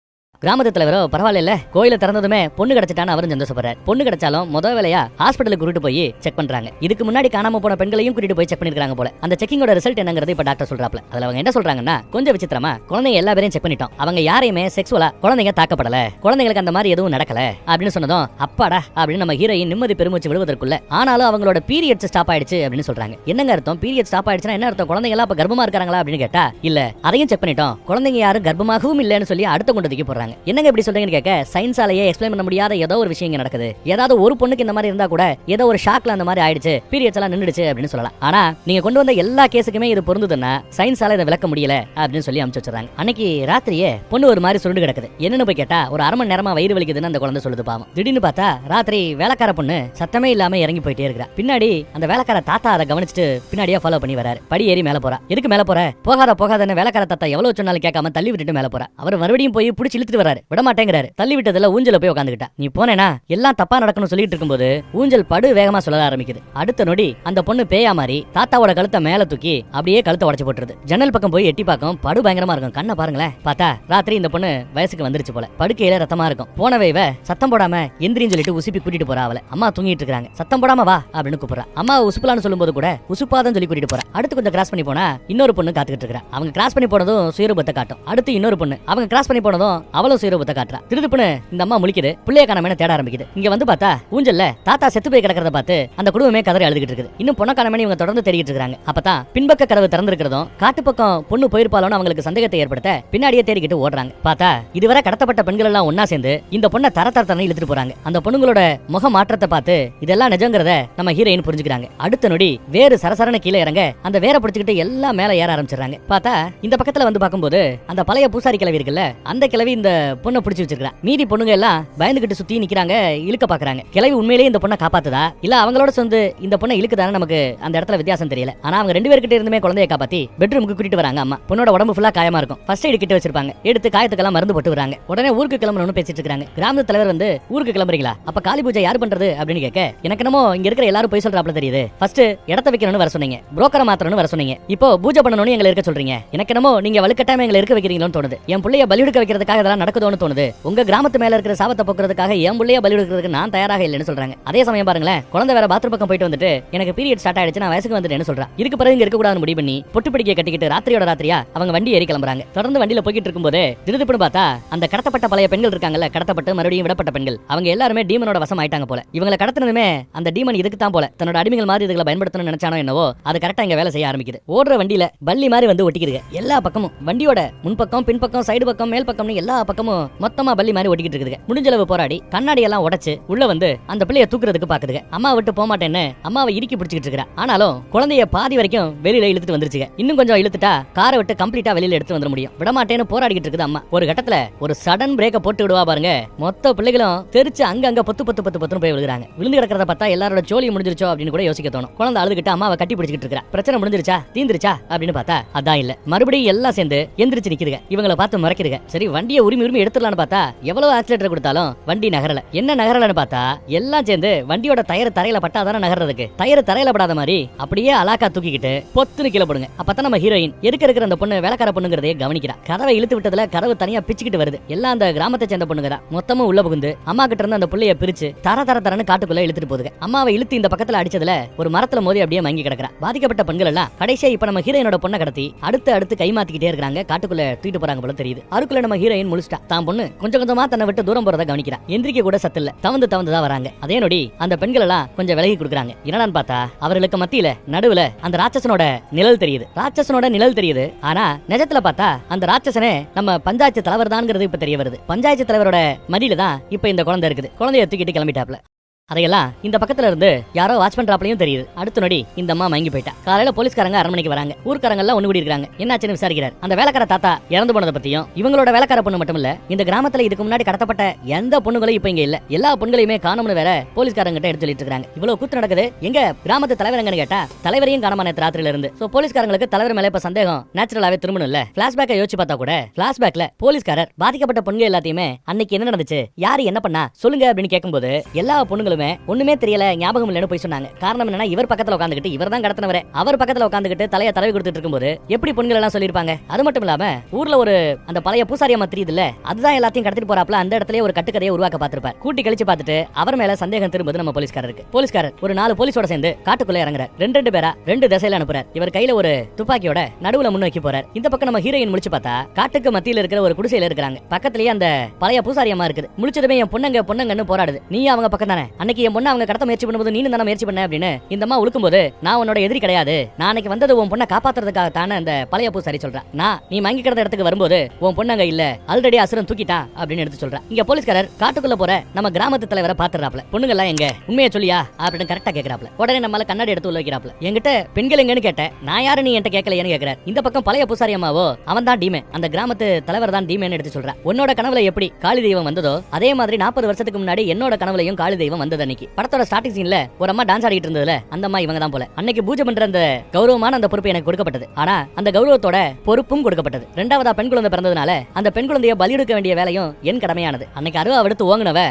கிராமத்து தலைவரோ பரவாயில்ல, கோயில திறந்ததுமே பொண்ணு கிடைச்சிட்டான்னு அவரும் சந்தோஷப்படுறாரு. பொண்ணு கிடைச்சாலும் முதல் வேலையா ஹாஸ்பிட்டலுக்கு கூட்டிட்டு போய் செக் பண்றாங்க. இதுக்கு முன்னாடி காணாம போன பெண்களையும் கூட்டிட்டு போய் செக் பண்ணிருக்காங்க போல. அந்த செக்கிங்கோட ரிசல்ட் என்னங்கிறது இப்ப டாக்டர் சொல்றாப்ல. அதுல அவங்க என்ன சொல்றாங்கன்னா, கொஞ்சம் விசித்திரமா குழந்தைங்க எல்லா பேரையும் செக் பண்ணிட்டோம், அவங்க யாரையுமே செக்ஸுவலா குழந்தைங்க தாக்கப்படல, குழந்தைங்களுக்கு அந்த மாதிரி எதுவும் நடக்கல அப்படின்னு சொன்னதும் அப்பாடா அப்படின்னு நம்ம ஹீரோயின் நிம்மதி பெருமூச்சு விடுவதற்குள்ள ஆனாலும் அவங்களோட பீரியட்ஸ் ஸ்டாப் ஆயிடுச்சு அப்படின்னு சொல்றாங்க. என்னங்க அர்த்தம்? பீரியட் ஸ்டாப் ஆயிடுச்சுன்னா என்ன அர்த்தம்? குழந்தைங்க எல்லாம் அப்ப கர்ப்பமா இருக்காங்களா அப்படின்னு கேட்டா இல்ல, அதையும் செக் பண்ணிட்டோம், குழந்தைங்க யாரும் கர்ப்பமாகவும் இல்லைன்னு சொல்லி அடுத்த கொண்டு தூக்கி போடுறாங்க. என்னங்க இப்படி சொல்றீங்க கேட்க, சயின்ஸாலேயே எக்ஸ்பிளைன் பண்ண முடியாத ஏதோ ஒரு விஷயம் நடக்குது. ஏதாவது ஒரு பொண்ணுக்கு இந்த மாதிரி இருந்தா கூட ஏதோ ஒரு ஷாக்ல அந்த மாதிரி ஆயிடுச்சு, பீரியட்ஸ் எல்லாம் நின்னுடுச்சு அப்படின்னு சொல்லலாம். ஆனா நீங்க கொண்டு வந்த எல்லா கேஸுக்குமே இது பொருந்துதுன்னா சயின்ஸால இதை விளக்க முடியல அப்படின்னு சொல்லி அனுப்பிச்சு வச்சிருக்காங்க. அன்னைக்கு ராத்திரியே பொண்ணு ஒரு மாதிரி சுருண்டு கிடக்குது. என்னன்னு போய் கேட்டா ஒரு அரை மணி நேரமா வயிறு வலிக்குதுன்னு அந்த குழந்தை சொல்லுது. பாவம். திடீர்னு பார்த்தா ராத்திரி வேலைக்கார பொண்ணு சத்தமே இல்லாம இறங்கி போயிட்டே இருக்கா. பின்னாடி அந்த வேலைக்கார தாத்தா அதை கவனிச்சுட்டு பின்னாடியே ஃபாலோ பண்ணி வராரு. படி ஏறி மேல போறா. எதுக்கு மேல போற? போகாதன்னு வேலைக்கார தாத்தா எவ்வளவு சொன்னாலும் கேட்காம தள்ளி விட்டுட்டு மேல போறா. அவர் மறுபடியும் போய் பிடிச்சி இழுத்துட்டு வராரு. விட மாட்டேங்கிறாரு. தள்ளி விட்டதுல ஊஞ்சல போய் உட்காந்துக்கிட்டா. நீ போனேனா எல்லாம் தப்பா நடக்கணும் சொல்லிட்டு இருக்கும்போது ஊஞ்சல் படு வேகமா சொல்ல ஆரம்பிக்குது. அடுத்த நொடி அந்த பொண்ணு பேயா மாறி தாத்தாவோட கழுத்தை மேல தூக்கி அப்படியே கழுத்தை உடைச்சு போட்டுருது. ஜன்னல் பக்கம் போய் எட்டி பார்க்கும். படு பயங்கரமா இருக்கும். கண்ணை பாருங்களேன். பார்த்தா ராத்திரி இந்த பொண்ணு வயசுக்கு வந்துருச்சு போல. படுக்கையில ரத்தமா இருக்கும். போனவை சத்தம் போடாம எந்திரின்னு சொல்லிட்டு உசுப்பி கூட்டிட்டு போறா. அவளை அம்மா தூங்கிட்டு இருக்காங்க. சத்தம் போடாம வா அப்படின்னு கூப்பிடுறா. அம்மா உசுப்பலான்னு சொல்லும்போது கூட உசுப்பாதான் சொல்லி கூட்டிட்டு போறா. அடுத்து கொஞ்சம் கிராஸ் பண்ணி போனா இன்னொரு பொண்ணு காத்துக்கிட்டு இருக்கா. அவங்க கிராஸ் பண்ணி போனதும் சுயரூபத்தை காட்டும். அடுத்து இன்னொரு பொண்ணு அவங்க கிராஸ் பண்ணி போனதும் அவளோட அவ்வளவு சுயரூபத்தை காட்டுறா. திருதுப்புன்னு இந்த அம்மா முழிக்குது. பிள்ளைய காணாம தேட ஆரம்பிக்குது. இங்க வந்து பார்த்தா ஊஞ்சல்ல தாத்தா செத்து போய் கிடக்கிறத பார்த்து அந்த குடும்பமே கதறி அழுதுகிட்டு இருக்குது. இன்னும் பொண்ண காணாம இவங்க தொடர்ந்து தேடிட்டு இருக்காங்க. அப்பதான் பின்பக்க கதவு திறந்திருக்கிறதும் காட்டு பக்கம் பொண்ணு போயிருப்பாளோன்னு அவங்களுக்கு சந்தேகத்தை ஏற்படுத்த பின்னாடியே தேடிக்கிட்டு ஓடுறாங்க. பார்த்தா இதுவரை கடத்தப்பட்ட பெண்கள் எல்லாம் ஒன்னா சேர்ந்து இந்த பொண்ணை தர இழுத்துட்டு போறாங்க. அந்த பொண்ணுங்களோட முக மாற்றத்தை பார்த்து இதெல்லாம் நிஜங்கிறத நம்ம ஹீரோயின் புரிஞ்சுக்கிறாங்க. அடுத்த நொடி வேறு சரசரன கீழே இறங்க அந்த வேற பிடிச்சிக்கிட்டு எல்லாம் மேல ஏற ஆரம்பிச்சிடறாங்க. பார்த்தா இந்த பக்கத்துல வந்து பார்க்கும்போது அந்த பழைய பூசாரி கிழவி இருக்குல்ல, அந்த கிழவி இந்த பொண்ணை பிடிச்சி வச்சிருக்கா. மீதி பொண்ணுங்க எல்லாம் பயந்துகிட்டு சுத்தி நிக்கிறாங்க, இழுக்க பாக்குறாங்க. கிழவி உண்மையிலேயே இந்த பொண்ணை காப்பாத்துதா இல்ல அவங்களோட சேர்ந்து இந்த பொண்ணை இழுக்குதான்னு நமக்கு அந்த இடத்துல வித்தியாசம் தெரியல. ஆனா அவங்க ரெண்டு பேர்கிட்ட இருந்துமே குழந்தையை காப்பாத்தி பெட்ரூமுக்கு கூட்டிட்டு வராங்க. அம்மா பொண்ணோட உடம்பு ஃபுல்லா காயமா இருக்கும். ஃபர்ஸ்ட் எய்ட் கிட்ட வச்சிருப்பாங்க. எடுத்து காயத்துக்கெல்லாம் மருந்து போட்டு வராங்க. உடனே ஊருக்கு கிளம்பணும்னு பேசிட்டு இருக்காங்க. கிராம தலைவர் வந்து ஊருக்கு கிளம்புறீங்களா, அப்ப காளி பூஜை யார் பண்றது அப்படின்னு கேட்க, எனக்கு என்னமோ இங்க இருக்கிற எல்லாரும் போய் சொல்றாப்ல தெரியுது. ஃபர்ஸ்ட் இடத்த வைக்கணும்னு வர சொன்னீங்க, புரோக்கரை மாத்தணும்னு வர சொன்னீங்க, இப்போ பூஜை பண்ணணும்னு எங்களை இருக்க சொல்றீங்க. எனக்கு என்னமோ நீங்க வலுக்கட்டாம எங்களை இருக்க வைக்கிறீங்களோன்னு தோணுது. என் பிள்ளைய பலியெடுக்க வைக்கிறதுக்காக இதெல்லாம் நடக்குதோன்னு தோணுது. உங்க கிராமத்து மேல இருக்கிற சாபத்தை போக்குறதுக்காக என் பிள்ளைய பலியெடுக்கிறதுக்கு நான் தயாராக இல்லைன்னு சொல்றாங்க. அதே சமயம் பாருங்களேன், குழந்தை வேற பாத்ரூம் பக்கம் போயிட்டு வந்துட்டு எனக்கு பீரியட் ஸ்டார்ட் ஆயிடுச்சு, நான் வயசுக்கு வந்துட்டேன்னு சொல்றா. இதுக்கு பிறகு இங்க இருக்க கூடாதுன்னு முடிவு பண்ணி பொட்டு பிடிக்க கட்டிக்கிட்டு ராத்திரியோட ராத்திரியா அவங்க வண்டி ஏறி கிளம்புறாங்க. தொடர்ந்து வண்டியில போய்கிட்டு இருக்கும்போது திடுதிப்புன்னு பார்த்தா அந்த கடத்தப்பட்ட பழைய பெண்கள் இருக்காங்கல்ல, கடத்தப்பட்டு மறுபடியும் விடப்பட்ட பெண்கள், அவங்க எல்லாருமே டீமனோட வசம் ஆயிட்டாங்க போல. இவங்களை கடத்தினதுமே அந்த டீமன் இதுக்கு தான் போல தன்னோட அடிமைகள் மாதிரி இதுகளை பயன்படுத்தணும்னு நினைச்சானோ என்னவோ அது கரெக்டா இங்க வேலை செய்ய ஆரம்பிக்குது. ஓடுற வண்டியில பள்ளி மாதிரி வந்து ஒட்டிக்கிது. எல்லா பக்கமும் வண்டியோட முன்பக்கம் பின்பக்கம் சைடு பக்கம் மேல் பக்கம்னு எல்லா பக்கமும் மொத்தமா பள்ளி மாதிரி ஒட்டிக்கிட்டு இருக்குது. முடிஞ்சளவு போராடி கண்ணாடி எல்லாம் உடைச்சு உள்ள வந்து அந்த பிள்ளைய தூக்குறதுக்கு பாக்குதுங்க. அம்மா விட்டு போக மாட்டேன்னு அம்மாவை இறுக்கி பிடிச்சிட்டு இருக்கா. ஆனாலும் குழந்தைய பாதி வரைக்கும் வெளியில இழுத்துட்டு வந்துருச்சுங்க. இன்னும் கொஞ்சம் இழுத்துட்டா காரை விட்டு கம்ப்ளீட்டா வெளியில எடுத்து வந்துட முடியும். விடமாட்டேன்னு போராடிக்கிட்டு இருக்குது அம்மா. ஒரு கட்டத்துல ஒரு சடன் பிரேக்க போட்டு விடுவா பாருங்க. மொத்த பிள்ளைகளும் தெரிச்சு அங்க பொத்து பொத்து பொத்து பொத்துன்னு போய் விழுகிறாங்க. விழுந்து கிடக்கிறத பார்த்தா எல்லாரோட சோழி முடிஞ்சிருச்சோ அப்படின்னு கூட யோசிக்க தோணும். குழந்தை அழுதுகிட்டு அம்மாவை கட்டி பிடிச்சிட்டு இருக்கா. பிரச்சனை முடிஞ்சிருச்சா தீந்துருச்சா அப்படின்னு பார்த்தா அதான் இல்ல. மறுபடியும் எல்லாம் சேர்ந்து எந்திரிச்சு நிக்குதுங்க. இவங்களை பார்த்து மறைக்குதுங்க. சரி வண்டியை உரிமை எடுத்துடலான்னு பார்த்தா எவ்வளவு ஆக்சிலேட்டர் கொடுத்தாலும் வண்டி நகரல. என்ன நகரலன்னு பார்த்தா எல்லாம் சேர்ந்து வண்டியோட டயர் தரையில பட்டாதானே நகர்றதுக்கு. டயர் தரையில படாத மாதிரி அப்படியே அலாக்கா தூக்கிக்கிட்டு பொத்துன்னு கீழே போடுங்க. அப்பதான் நம்ம ஹீரோயின் இருக்கிற அந்த பொண்ணு வேலைக்கார பொண்ணுங்கிறதே கவனிக்கிறா. கதவை இழுத்து விட்டதுல கதவு தனியா பிச்சுக்கிட்டு வருது. எல்லாம் அந்த கிராமத்தை சேர்ந்த பொண்ணுங்க மொத்தமும் உள்ள புகுந்து அம்மா கிட்ட இருந்து அந்த புள்ளைய பிரிச்சு தரன்னு காட்டுக்குள்ள இழுத்துட்டு போகுது. அம்மாவை இழுத்து இந்த பக்கத்துல அடிச்சதுல ஒரு மரத்துல மோதி அப்படியே மங்கி கிடக்குறா. பாதிக்கப்பட்ட பெண்கள் எல்லாம் கடைசியா இப்ப நம்ம ஹீரோயினோட பொண்ணை கடத்தி அடுத்து கை மாத்திக்கிட்டே இருக்காங்க. காட்டுக்குள்ள தூக்கிட்டு போறாங்க போல தெரியுது. அதுக்குள்ள நம்ம ஹீரோயின் முழிச்சிட்டா. தான் பொண்ணு கொஞ்சம் கொஞ்சமா தன்னை விட்டு தூரம் போறத கவனிக்கிறா. எந்திரிக்க கூட சத்து இல்ல. தவந்துதான் வராங்க. அதே நொடி அந்த பெண்கள் எல்லாம் கொஞ்சம் விலகி கொடுக்குறாங்க. என்னடான்னு பார்த்தா அவர்களுக்கு மத்தியில நடுவுல அந்த ராட்சசனோட நிழல் தெரியுது. ஆனா நிஜத்துல பார்த்தா அந்த ராட்சசனே நம்ம பஞ்சாயத்து தலைவர் தான்ங்கிறது இப்ப தெரிய வருது. பஞ்சாயத்து தலைவரோட மடியில தான் இப்ப இந்த குழந்தை இருக்குது. குழந்தைய தூக்கிட்டு கிளம்பிட்டாப்ல. அதையெல்லாம் இந்த பக்கத்துல இருந்து யாரோ வாட்ச் பண்றாப்லயும் தெரியுது. அடுத்த நொடி இந்த அம்மா மயங்கி போயிட்டா. காலையில போலீஸ்காரங்க அரண்மனைக்கு வராங்க. ஊர்க்காரங்க எல்லாம் ஒண்ணு கூடி இருக்காங்க. என்னாச்சுன்னு விசாரிக்கிறார். அந்த வேலைக்கார தாத்தா இறந்து போனதை பத்தியும் இவங்களோட வேலைக்கார பொண்ணு மட்டும் இல்ல, இந்த கிராமத்துல இதுக்கு முன்னாடி கடத்தப்பட்ட எந்த பொண்ணுகளும் இப்ப இங்க இல்ல, எல்லா பொண்ணுகளையுமே காணும்னு வேற போலீஸ்காரங்க கிட்ட எடுத்து சொல்லிட்டு இருக்காங்க. இவ்வளவு கூத்து நடக்குது. எங்க கிராமத்து தலைவரங்கன்னு கேட்டா தலைவரையும் காணாம நேத்து ராத்திரில இருந்து. சோ போலீஸ்காரங்களுக்கு தலைவர் மேல இப்ப சந்தேகம் நேச்சுரலாவே திரும்பணும் இல்ல. பிளாஷ்பேக்கை யோசிச்சு பார்த்தா கூட பிளாஷ்பேக்ல போலீஸ்காரர் பாதிக்கப்பட்ட பொண்ணுங்க எல்லாத்தையுமே அன்னைக்கு என்ன நடந்துச்சு, யாரு என்ன பண்ணா சொல்லுங்க அப்படின்னு கேட்கும்போது எல்லா பொண்ணுங்களுமே ஒண்ணுமே தெரியல, ஞாபகம் இல்லன்னு போய் சொன்னாங்க. காரணம் என்னன்னா இவர் பக்கத்துல உட்காந்துக்கிட்டு இவர் தான் கடத்தினவரே. அவர் பக்கத்துல உட்காந்துக்கிட்டு தலைய தடவி கொடுத்துட்டு இருக்கும்போது எப்படி பொண்ணுகள் எல்லாம் சொல்லிருப்பாங்க. அது மட்டும் இல்லாம ஊர்ல ஒரு அந்த பழைய பூசாரி அம்மா தெரியுது இல்ல, அதுதான் எல்லாத்தையும் கடத்திட்டு போறாப்ல. அந்த இடத்துல ஒரு கட்டுக்கதையை உருவாக்க பார்த்திருப்பார். கூட்டி கழிச்சு பார்த்துட்டு அவர் மேல சந்தேகம் திரும்புது நம்ம போலீஸ்காரருக்கு. போலீஸ்காரர் ஒரு 4 போலீஸோட சேர்ந்து காட்டுக்குள்ள இறங்குறார். ரெண்டு பேரா 2 திசையில அனுப்புறார். இவர் கையில ஒரு துப்பாக்கியோட நடுவுல முன்னோக்கி போறார். இந்த பக்கம் நம்ம ஹீரோயின் முழிச்சு பார்த்தா காட்டுக்கு மத்தியில இருக்கிற ஒரு குடிசையில இருக்காங்க. பக்கத்துலயே அந்த பழைய பூசாரி அம்மா இருக்குது. முழிச்சதுமே என் பொண்ணுங்கன்னு போராடுது. நீ அவங்க பக்கம் தானே, அன்னைக்கு என் பொண்ணு அவங்க கடத்த முயற்சி பண்ணும்போது நீ தான முயற்சி பண்ண அப்படின்னு இந்த அம்மா உழுக்கும்போது நான் உன்னோட எதிரி கிடையாது, நான் அன்னைக்கு வந்தது உன் பொண்ணை காப்பாத்துறதுக்காக தானே அந்த பழைய பூசாரி சொல்றா. நான் நீ மயங்கி கிடந்த இடத்துக்கு வரும்போது உன் பொண்ணங்க இல்ல, ஆல்ரெடி அசுரன் தூக்கிட்டான் அப்படின்னு எடுத்து சொல்றா. இங்க போலீஸ்காரர் காட்டுக்குள்ள போற நம்ம கிராமத்து தலைவரை பாத்துறாப்ல. பொண்ணுங்க எல்லாம் எங்க உண்மையை சொல்லியா அப்படின்னு கரெக்டா கேக்குறாப்ல. உடனே நம்மள கண்ணாடி எடுத்து உள்ள வைக்கிறாப்ல. என்கிட்ட பெண்கள் எங்கன்னு கேட்டேன், நான் யாரு நீ என்கிட்ட கேட்கலையேன்னு கேக்குறாரு. இந்த பக்கம் பழைய பூசாரி அம்மாவோ அவன் தான் டீமே, அந்த கிராமத்து தலைவர் தான் டீமேன்னு எடுத்து சொல்றா. உன்னோட கனவுல எப்படி காளி தெய்வம் வந்ததோ அதே மாதிரி 40 வருஷத்துக்கு முன்னாடி என்னோட கனவுலையும் காளி தெய்வம் வந்தது. அன்னைக்கு படத்தோட ஸ்டார்டிங் சீன்ல ஒரு அம்மா டான்ஸ் ஆடிட்டு இருந்ததுல அந்த அம்மா இவங்க தான் போல. அன்னைக்கு பூஜை பண்ற அந்த கௌரவமான அந்த பொறுப்பு எனக்கு கொடுக்கப்பட்டது. ஆனா அந்த கௌரவத்தோட பொறுப்பும் கொடுக்கப்பட்டது. ரெண்டாவதா பெண் குழந்தை பிறந்ததுனால அந்த பெண் குழந்தைய பலி எடுக்க வேண்டிய வேலையும் என் கடமையானது. அன்னைக்கு அருவா எடுத்து ஓங்குனவ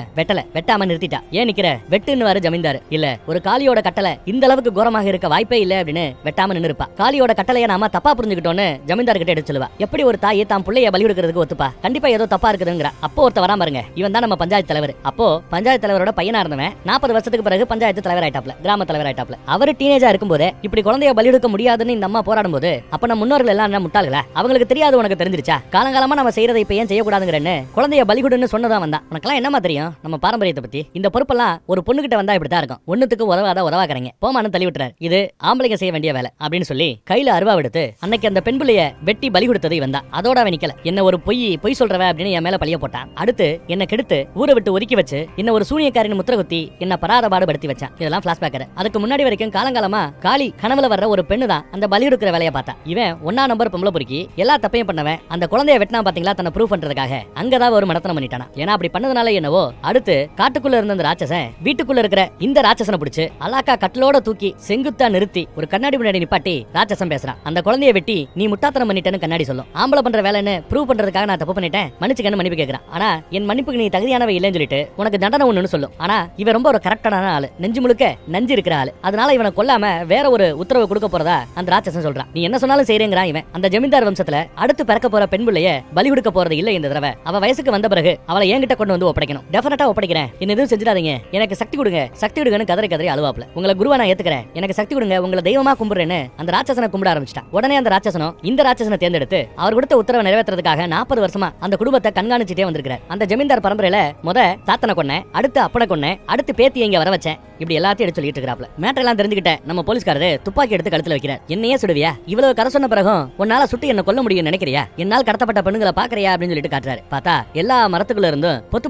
வெட்டாம நிறுத்திட்டா. ஏன் நிக்கிற வெட்டுன்னு வர ஜமீன்தார் இல்ல, ஒரு காளியோட கட்டளை இந்த அளவுக்கு கோரமாக இருக்க வாய்ப்பே இல்ல அப்படின்னு வெட்டாம நின்னு இருப்பா. காளியோட கட்டளைய நாம தப்பா புரிஞ்சுக்கிட்டோன்னு ஜமீன்தார் கிட்ட எடுத்து சொல்லுவா. எப்படி ஒரு தாயை தான் பிள்ளைய பலி எடுக்கிறதுக்கு ஒத்துப்பா? கண்டிப்பா ஏதோ தப்பா இருக்குதுங்கிற. அப்போ ஒருத்த வரா பாருங்க, இவன் தான் நம்ம பஞ்சாயத்து தலைவர். அப்போ பஞ்சாயத்து தலைவரோட பையனா இருந்தவன் 40 வருஷத்துக்கு பிறகு பஞ்சாயத்து தலைவர் ஆயிட்டாப்ல, கிராம தலைவர் ஆயிட்டாப்ல. அவர் டீனேஜா இருக்கும்போது இப்படி குழந்தைய பலி எடுக்க முடியாதுன்னு இந்த அம்மா போராடும் போது அப்ப நம்ம முன்னோர்கள் எல்லாம் என்ன முட்டாள்களா? அவங்களுக்கு தெரியாது உனக்கு தெரிஞ்சிருச்சா? காலங்காலமா நம்ம செய்யறதை இப்ப ஏன் செய்யக்கூடாதுங்கிறன்னு குழந்தைய பலிகுடுன்னு சொன்னதான் வந்தான். உனக்கெல்லாம் என்னமா தெரியும் நம்ம பாரம்பரியத்தை பத்தி? இந்த பொறுப்பெல்லாம் ஒரு பொண்ணுகிட்ட வந்தா இப்படிதான் இருக்கும். ஒண்ணுத்துக்கு உதவாக்கறீங்க, போமான்னு தள்ளி விட்டுறாரு. இது ஆம்பளைங்க செய்ய வேண்டிய வேலை அப்படின்னு சொல்லி கையில அருவா எடுத்து அன்னைக்கு அந்த பெண் பிள்ளைய வெட்டி பலி கொடுத்தது இவன் தான். அதோட அவன் நிக்கல. என்ன ஒரு பொய் சொல்றவ அப்படின்னு என் மேல பழிய போட்டான். அடுத்து என்ன கெடுத்து ஊரை விட்டு ஒதுக்கி வச்சு என்ன ஒரு சூனியக்காரின் முத்திர குத்தி என்ன பராதபாடு படுத்தி வச்சான். இதெல்லாம் பிளாஷ்பேக்கர். அதுக்கு முன்னாடி வரைக்கும் காலங்காலமா காளி கனவுல வர்ற ஒரு பெண்ணு தான் அந்த பலி எடுக்கிற வேலையை பார்த்தா. இவன் 1ஆம் நம்பர் பொம்பளை பொறுக்கி எல்லா தப்பையும் பண்ணவன் அந்த குழந்தைய வெட்டினா பாத்தீங்களா, தன்னை ப்ரூவ் பண்றதுக்காக அங்கதான் ஒரு மடத்தனம் பண்ணிட்டானா. ஏன்னா அப்படி பண்ணதுனால என்னவோ அடுத்து காட்டுக்குள்ள இருந்த அந்த ராட்சசன் வீட்டுக்குள்ள இருக்கிற இந்த ராட்சசனை பிடிச்சு அலாக்கா கட்டலோட தூக்கி செங்குத்தா நிறுத்தி ஒரு கண்ணாடி முன்னாடி நிப்பாட்டி ராட்சசன் பேசுறான். அந்த குழந்தைய வெட்டி நீ முட்டாத்தனம் பண்ணிட்டேன்னு கண்ணாடி சொல்லும். ஆம்பளை பண்ற வேலைன்னு ப்ரூவ் பண்றதுக்காக நான் தப்பு பண்ணிட்டேன், மன்னிச்சுக்கன்னு மன்னிப்பு கேட்கிறான். ஆனா என் மன்னிப்புக்கு நீ தகுதியானவை இல்லைன்னு சொல்லிட்டு உனக்கு தண்டனை ஒண்ணுன்னு சொல்லும். ஆனா இவன் ரொம்ப ஒரு கரெக்டான ஆளு, நெஞ்சு முழுக்க நஞ்சு இருக்கிற ஆளு. அதனால இவனை கொல்லாம வேற ஒரு உத்தரவு கொடுக்க போறதா அந்த ராட்சசன் சொல்றான். நீ என்ன சொன்னாலும் செய்றேங்கிறான் இவன். அந்த ஜமீன்தார் வம்சத்துல அடுத்து பிறக்க போற பெண் பிள்ளைய பலி கொடுக்க போறது இல்ல இந்த தடவை. அவ வயசுக்கு வந்த பிறகு அவளை என்கிட்ட கொண்டு வந்து ஒப்படைக்கணும். டெஃபினட்டா ஒப்படைக்கிறேன், என்ன எதுவும் செஞ்சிடாதீங்க, எனக்கு சக்தி கொடுங்க, சக்தி கொடுங்கன்னு கதறி அழுவாப்ல. உங்களை குருவா நான் ஏத்துக்கிறேன், எனக்கு சக்தி கொடுங்க, உங்களை தெய்வமா கும்பிடுறேன்னு அந்த ராட்சசனை கும்பிட ஆரம்பிச்சிட்டான். உடனே அந்த ராட்சசனும் இந்த ராட்சசனை தேர்ந்தெடுத்து அவர் கொடுத்த உத்தரவை நிறைவேற்றுறதுக்காக 40 வருஷமா அந்த குடும்பத்தை கண்காணிச்சுட்டே வந்திருக்கிறார். அந்த ஜமீன்தார் பரம்பரையில முத தாத்தனை கொன்னேன், அடுத்து அப்பனை கொன்னேன், அடுத்து பேத்தி இங்க வர வச்சேன், இப்படி எல்லாத்தையும் எடுத்து சொல்லிட்டு இருக்கிறாப்ல. மேட்டர் எல்லாம் தெரிஞ்சுக்கிட்ட நம்ம போலீஸ்காரரு துப்பாக்கி எடுத்து கழுத்துல வைக்கிறார். என்னையே சுடுவியா? இவ்வளவு கதை சொன்ன பிறகும் உன்னால சுட்டு என்ன கொல்ல முடியும் நினைக்கிறியா? என்னால் கடத்தப்பட்ட பெண்ணுங்களை பாக்குறியா அப்படின்னு சொல்லிட்டு காட்டுறாரு. பார்த்தா எல்லா மரத்துக்குள்ள இருந்தும் பொத்து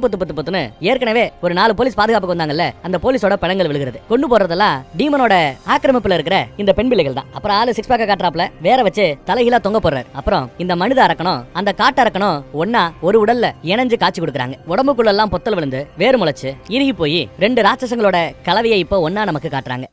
ஏற்கனவே ஒரு 4 போலீஸ் பாதுகாப்புக்கு வந்தாங்கல்ல, அந்த போலீஸோட பழங்கள் விழுகிறது. கொண்டு போறதெல்லாம் டீமனோட ஆக்கிரமிப்புல இருக்கிற இந்த பெண் பிள்ளைகள் தான். அப்புறம் ஆளு 6 பேக்க காட்டுறாப்ல, வேற வச்சு தலைகீழா தொங்க போடுறாரு. அப்புறம் இந்த மனித அரக்கணும் அந்த காட்டு அரக்கணும் ஒன்னா ஒரு உடல்ல இணைஞ்சு காட்சி கொடுக்குறாங்க. உடம்புக்குள்ள எல்லாம் பொத்தல் விழுந்து வேறு முளைச்சு இறுகி போய் 2 ராட்சசங்களோட கலவையை இப்போ ஒன்னா நமக்கு காட்டுறாங்க.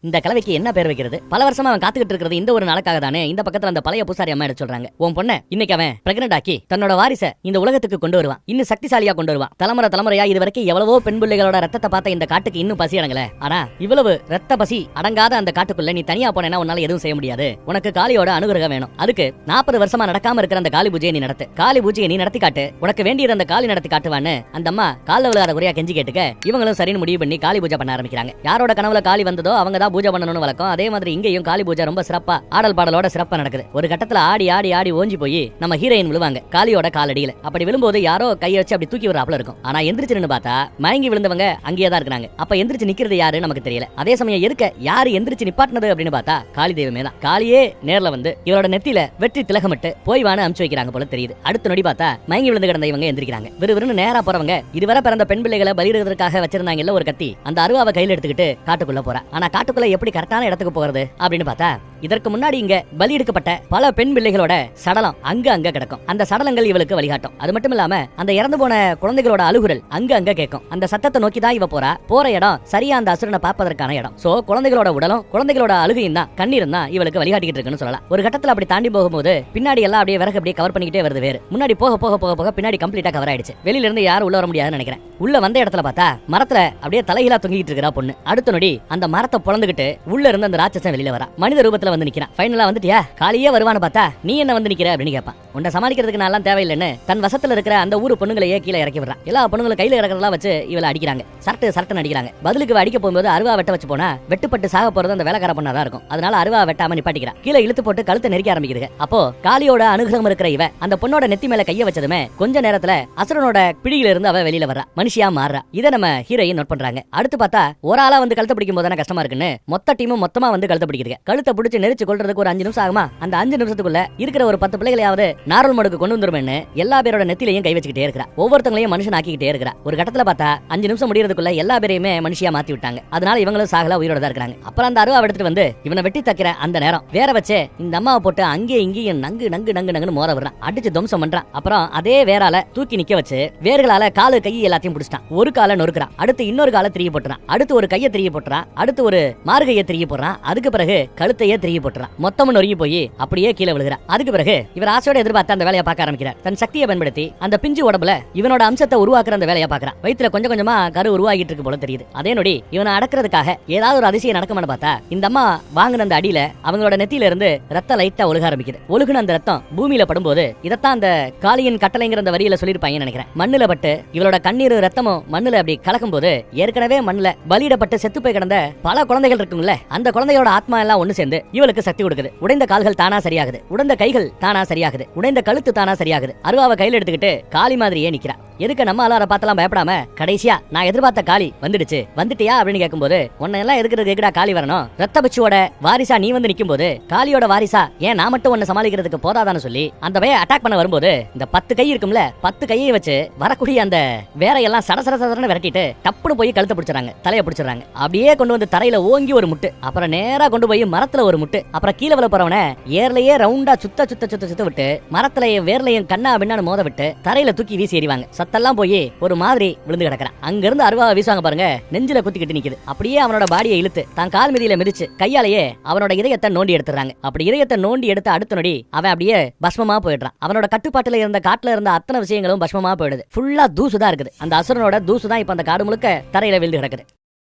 இந்த கலவைக்கு என்ன பேர் வைக்கிறது? பல வருஷமா அவன் காத்துக்கிட்டு இருக்கிறது இந்த ஒரு நாளுக்காக தானே. இந்த பக்கத்துல அந்த பழைய பூசாரி அம்மா எடுத்து சொல்றாங்க, உன் பொண்ண இன்னைக்கு அவன் பிரெக்னென்ட் ஆக்கி தன்னோட வாரிசை இந்த உலகத்துக்கு கொண்டு வருவான், இன்னும் சக்திசாலியா கொண்டு வருவான். தலைமுறையா இது வரைக்கும் எவ்வளவோ பெண் பிள்ளைகளோட ரத்தத்தை பார்த்த இந்த காட்டுக்கு இன்னும் பசி அடங்கல. ஆனா இவ்வளவு ரத்த பசி அடங்காத அந்த காட்டுக்குள்ள நீ தனியா போனேன்னா உன்னால எதுவும் செய்ய முடியாது. உனக்கு காளியோட அனுகிரகம் வேணும். அதுக்கு 40 வருஷமா நடக்காம இருக்கிற அந்த காளி பூஜையை நீ நடத்து. காளி பூஜையை நீ நடத்தி காட்டு, உனக்கு வேண்டியது அந்த காளி நடத்தி காட்டுவான்னு அந்த அம்மா கால விழுகாத குறையா கெஞ்சி கேட்டுக்க இவங்களும் சரின்னு முடிவு பண்ணி காளி பூஜை பண்ண ஆரம்பிக்கிறாங்க. யாரோட கனவுல காளி வந்ததோ அவங்க தான் பூஜை பண்ணணும்னு வழக்கம். அதே மாதிரி இங்கேயும் காளி பூஜை ரொம்ப சிறப்பா ஆடல் பாடலோட சிறப்பா நடக்குது. ஒரு கட்டத்துல ஆடி ஓஞ்சி போய் நம்ம ஹீரோயின் விழுவாங்க காளியோட காலடியில. அப்படி விழும்போது யாரோ கையை வச்சு அப்படி தூக்கி வராப்ல இருக்கும். ஆனா எந்திரிச்சு பார்த்தா மயங்கி விழுந்தவங்க அங்கேயே தான் இருக்காங்க. அப்ப எந்திரிச்சு நிக்கிறது யாரு நமக்கு தெரியல. அதே சமயம் எதுக்க யாரு எந்திரிச்சு நிப்பாட்டினது அப்படின்னு பார்த்தா காளி தெய்வமே தான். காளியே நேர்ல வந்து இவரோட நெத்தியில வெற்றி திலகமிட்டு போய் வான்னு அனுப்பிச்சு வைக்கிறாங்க போல தெரியுது. அடுத்த நொடி பார்த்தா மயங்கி விழுந்து கிடந்த இவங்க எந்திரிக்கிறாங்க. விறுவிறுன்னு நேரா போறவங்க இதுவரை பிறந்த பெண் பிள்ளைகளை பலியிடுவதற்காக வச்சிருந்தாங்கல்ல ஒரு கத்தி, அந்த அருவாவை கையில எடுத்துக்கிட்டு காட்டுக்குள்ள போறா. ஆனா காட்டுக்குள்ள எப்படி கரெக்டான இடத்துக்கு போறது அப்படின்னு பார்த்தா இதற்கு முன்னாடி இங்க பலி எடுக்கப்பட்ட பல பெண் பிள்ளைகளோட சடலம் அங்க கிடக்கும். அந்த சடலங்கள் இவளுக்கு வழிகாட்டும். அது மட்டும் இல்லாம அந்த இறந்து போன குழந்தைகளோட அழுகுரல் அங்க கேட்கும். அந்த சத்தத்தை நோக்கி தான் இவ போற இடம் சரியா அந்த அசுரனை பார்ப்பதற்கான இடம். சோ குழந்தைகளோட உடலும் குழந்தைகளோட அழுகையும் தான் கண்ணீரும் தான் இவளுக்கு வழிகாட்டிக்கிட்டு இருக்குன்னு சொல்லலாம். ஒரு கட்டத்துல அப்படி தாண்டி போகும்போது பின்னாடி எல்லாம் அப்படியே விறகு அப்படியே கவர் பண்ணிக்கிட்டே வருது. வேறு முன்னாடி போக பின்னாடி கம்ப்ளீட்டா கவர் ஆயிடுச்சு. வெளியில இருந்து யாரும் உள்ள வர முடியாதுன்னு நினைக்கிறேன். உள்ள வந்த இடத்துல பார்த்தா மரத்துல அப்படியே தலைகீழா தொங்கிட்டு இருக்கிறா பொண்ணு. அடுத்த நொடி அந்த மரத்தை பொளந்துகிட்டு உள்ள இருந்து அந்த ராட்சசன் வெளியில வரா. மனித ரூபத்துல வந்து நிக்கிறான். ஃபைனலா வந்துட்டியா, காளியே வருவான்னு பார்த்தா நீ என்ன வந்து நிக்கிற அப்படின்னு கேட்பான். உன்னை சமாளிக்கிறதுக்கு நான் தேவையில்லைன்னு தன் வசத்துல இருக்கிற அந்த ஊரு பொண்ணுங்களையே கீழே இறக்கி விடுறான். எல்லா பொண்ணுங்களும் கையில இறக்கிறதெல்லாம் வச்சு இவளை அடிக்கிறாங்க. சரட்டு அடிக்கிறாங்க. பதிலுக்கு அடிக்க போகும்போது அருவா வெட்ட வச்சு போனா வெட்டுப்பட்டு சாக போறது அந்த வேலைக்கார பொண்ணா தான் இருக்கும். அதனால அருவா வெட்டாம நிப்பாட்டிக்கிறான். கீழே இழுத்து போட்டு கழுத்தை நெருக்க ஆரம்பிக்குது. அப்போ காளியோட அனுகிரகம் இருக்கிற இவ அந்த பொண்ணோட நெத்தி மேல கைய வச்சதுமே கொஞ்ச நேரத்துல அசுரனோட பிடியில இருந்து அவ வெளியில வர்றா, மனுஷியா மாறுறா. இதை நம்ம ஹீரோயின் நோட் பண்றாங்க. அடுத்து பார்த்தா ஒரு ஆளா வந்து கழுத்தை பிடிக்கும் போது கஷ்டமா இருக்குன்னு மொத்த டீமும் மொத்தமா வந்து கழுத்தை பிடிக்குது. கழுத்தை பிடிச்சு நெரிச்சு கொள்றதுக்கு ஒரு 5 நிமிஷம் ஆகுமா? அந்த 5 நிமிஷத்துக்குள்ள இருக்கிற ஒரு 10 பிள்ளைகளையாவது நார்மல் மோடுக்கு கொண்டு வந்துருமே எல்லா பேரோட நெத்திலையும் கை வச்சுக்கிட்டே இருக்கிறா. ஒவ்வொருத்தங்களையும் மனுஷன் ஆக்கிக்கிட்டே இருக்கிறா. ஒரு கட்டத்துல பார்த்தா 5 நிமிஷம் முடியறதுக்குள்ள எல்லா பேரையுமே மனுஷியா மாத்தி விட்டாங்க. அதனால இவங்களும் சாகல உயிரோட தான் இருக்காங்க. அப்புறம் அந்த அருவா எடுத்துட்டு வந்து இவனை வெட்டி தக்கிற அந்த நேரம் வேற வச்சு இந்த அம்மாவை போட்டு அங்கே இங்கேயும் நங்கு மோத விடுறான், அடிச்சு துவம்சம் பண்றான். அப்புறம் அதே வேறால தூக்கி நிக்க வச்சு வேர்களால காலு கை எல்லாத்தையும் பிடிச்சிட்டான். ஒரு காலை நொறுக்குறான், அடுத்து இன்னொரு காலை திரிய போட்டுறான், அடுத்து ஒரு கையை திரிய போட்டுறான், அடுத்து ஒரு மார்கையை திருகி போடுறான். அதுக்கு பிறகு கழுத்தையே திருகி போட்டுறான். மொத்தமும் நொறுங்கி போய் அப்படியே கீழே விழுகிறான். அதுக்கு பிறகு இவர் ஆசையோட எதிர்பார்த்து அந்த வேலையை பார்க்க ஆரம்பிக்கிறார். தன் சக்தியை பயன்படுத்தி அந்த பிஞ்சு உடம்புல இவனோட அம்சத்தை உருவாக்குற அந்த வேலையை பார்க்கறான். வயித்துல கொஞ்சம் கொஞ்சமா கரு உருவாகிட்டு இருக்கு போல தெரியுது. அதே நொடி இவனை அடக்கிறதுக்காக ஏதாவது ஒரு அதிசயம் நடக்குமான்னு பார்த்தா இந்த அம்மா வாங்கின அந்த அடியில அவங்களோட நெத்தியில இருந்து ரத்தம் லைட்டா ஒழுக ஆரம்பிக்குது. ஒழுகுன அந்த ரத்தம் பூமியில படும்போது இதத்தான் அந்த காளியின் கட்டளைங்கிற அந்த வரியில சொல்லிருப்பாங்க நினைக்கிறேன். மண்ணுல பட்டு இவளோட கண்ணீர் ரத்தமும் மண்ணுல அப்படி கலக்கும் போது ஏற்கனவே மண்ணுல பலியிடப்பட்டு செத்து போய் கிடந்த பல குழந்தைகள் இருக்கும்ல, அந்த குழந்தையோட ஆத்மா எல்லாம் ஒண்ணு சேர்ந்து இவளுக்கு சக்தி கொடுக்குது. உடைந்த கால்கள் தானா சரியாகுது, உடைந்த கைகள் தானா சரியாகுது, உடைந்த கழுத்து தானா சரியாகுது. அருவாவை கையில எடுத்துக்கிட்டு காளி மாதிரியே நிக்கிறா. எதுக்கு நம்ம அலார பார்த்தலாம் பயப்படாம கடைசியா நான் எதிர்பார்த்த காளி வந்துடுச்சு, வந்துட்டியா அப்படின்னு கேட்கும்போது உன்னை எல்லாம் எதுக்குடா காளி வரணும், ரத்த பிச்சுவோட வாரிசா நீ வந்து நிக்கும் போது காளியோட வாரிசா ஏன் நான் மட்டும் உன்னை சமாளிக்கிறதுக்கு போதாதான்னு சொல்லி அந்த பைய அட்டாக் பண்ண வரும்போது இந்த 10 கை இருக்கும்ல, 10 கையை வச்சு வரக்கூடிய அந்த வேறையெல்லாம் சடசடன்னு விரட்டிட்டு டப்புனு போய் கழுத்தை பிடிச்சாங்க, தலையை பிடிச்சாங்க. அப்படியே கொண்டு வந்து தரையில ஓங்கி ஒரு முட்டு, அப்புறம் நேரா கொண்டு போய் மரத்துல ஒரு முட்டு, அப்புறம் கீழே விழ போறவன ஏர்லயே ரவுண்டா சுத்த விட்டு மரத்திலையும் வேர்லையும் கண்ணா பின்னான்னு மோத விட்டு தரையில தூக்கி வீசி எறிவாங்க. சத்தெல்லாம் போய் ஒரு மாதிரி விழுந்து கிடக்குறான். அங்க இருந்து அருவாவை வீசுவாங்க பாருங்க, நெஞ்சில குத்திக்கிட்டு நிக்குது. அப்படியே அவனோட பாடியை இழுத்து தான் கால் மீதியில மிதிச்சு கையாலேயே அவனோட இதயத்தை நோண்டி எடுத்துறாங்க. அப்படி இதயத்தை நோண்டி எடுத்து அடுத்த நொடி அவன் அப்படியே பஸ்மமா போயிடுறான். அவனோட கட்டுப்பாட்டுல இருந்த காட்டுல இருந்த அத்தனை விஷயங்களும் பஸ்மமா போயிடுது. ஃபுல்லா தூசுதான் இருக்குது. அந்த அசுரனோட தூசுதான் இப்ப அந்த காடு முழுக்க தரையில விழுந்து கிடக்குது.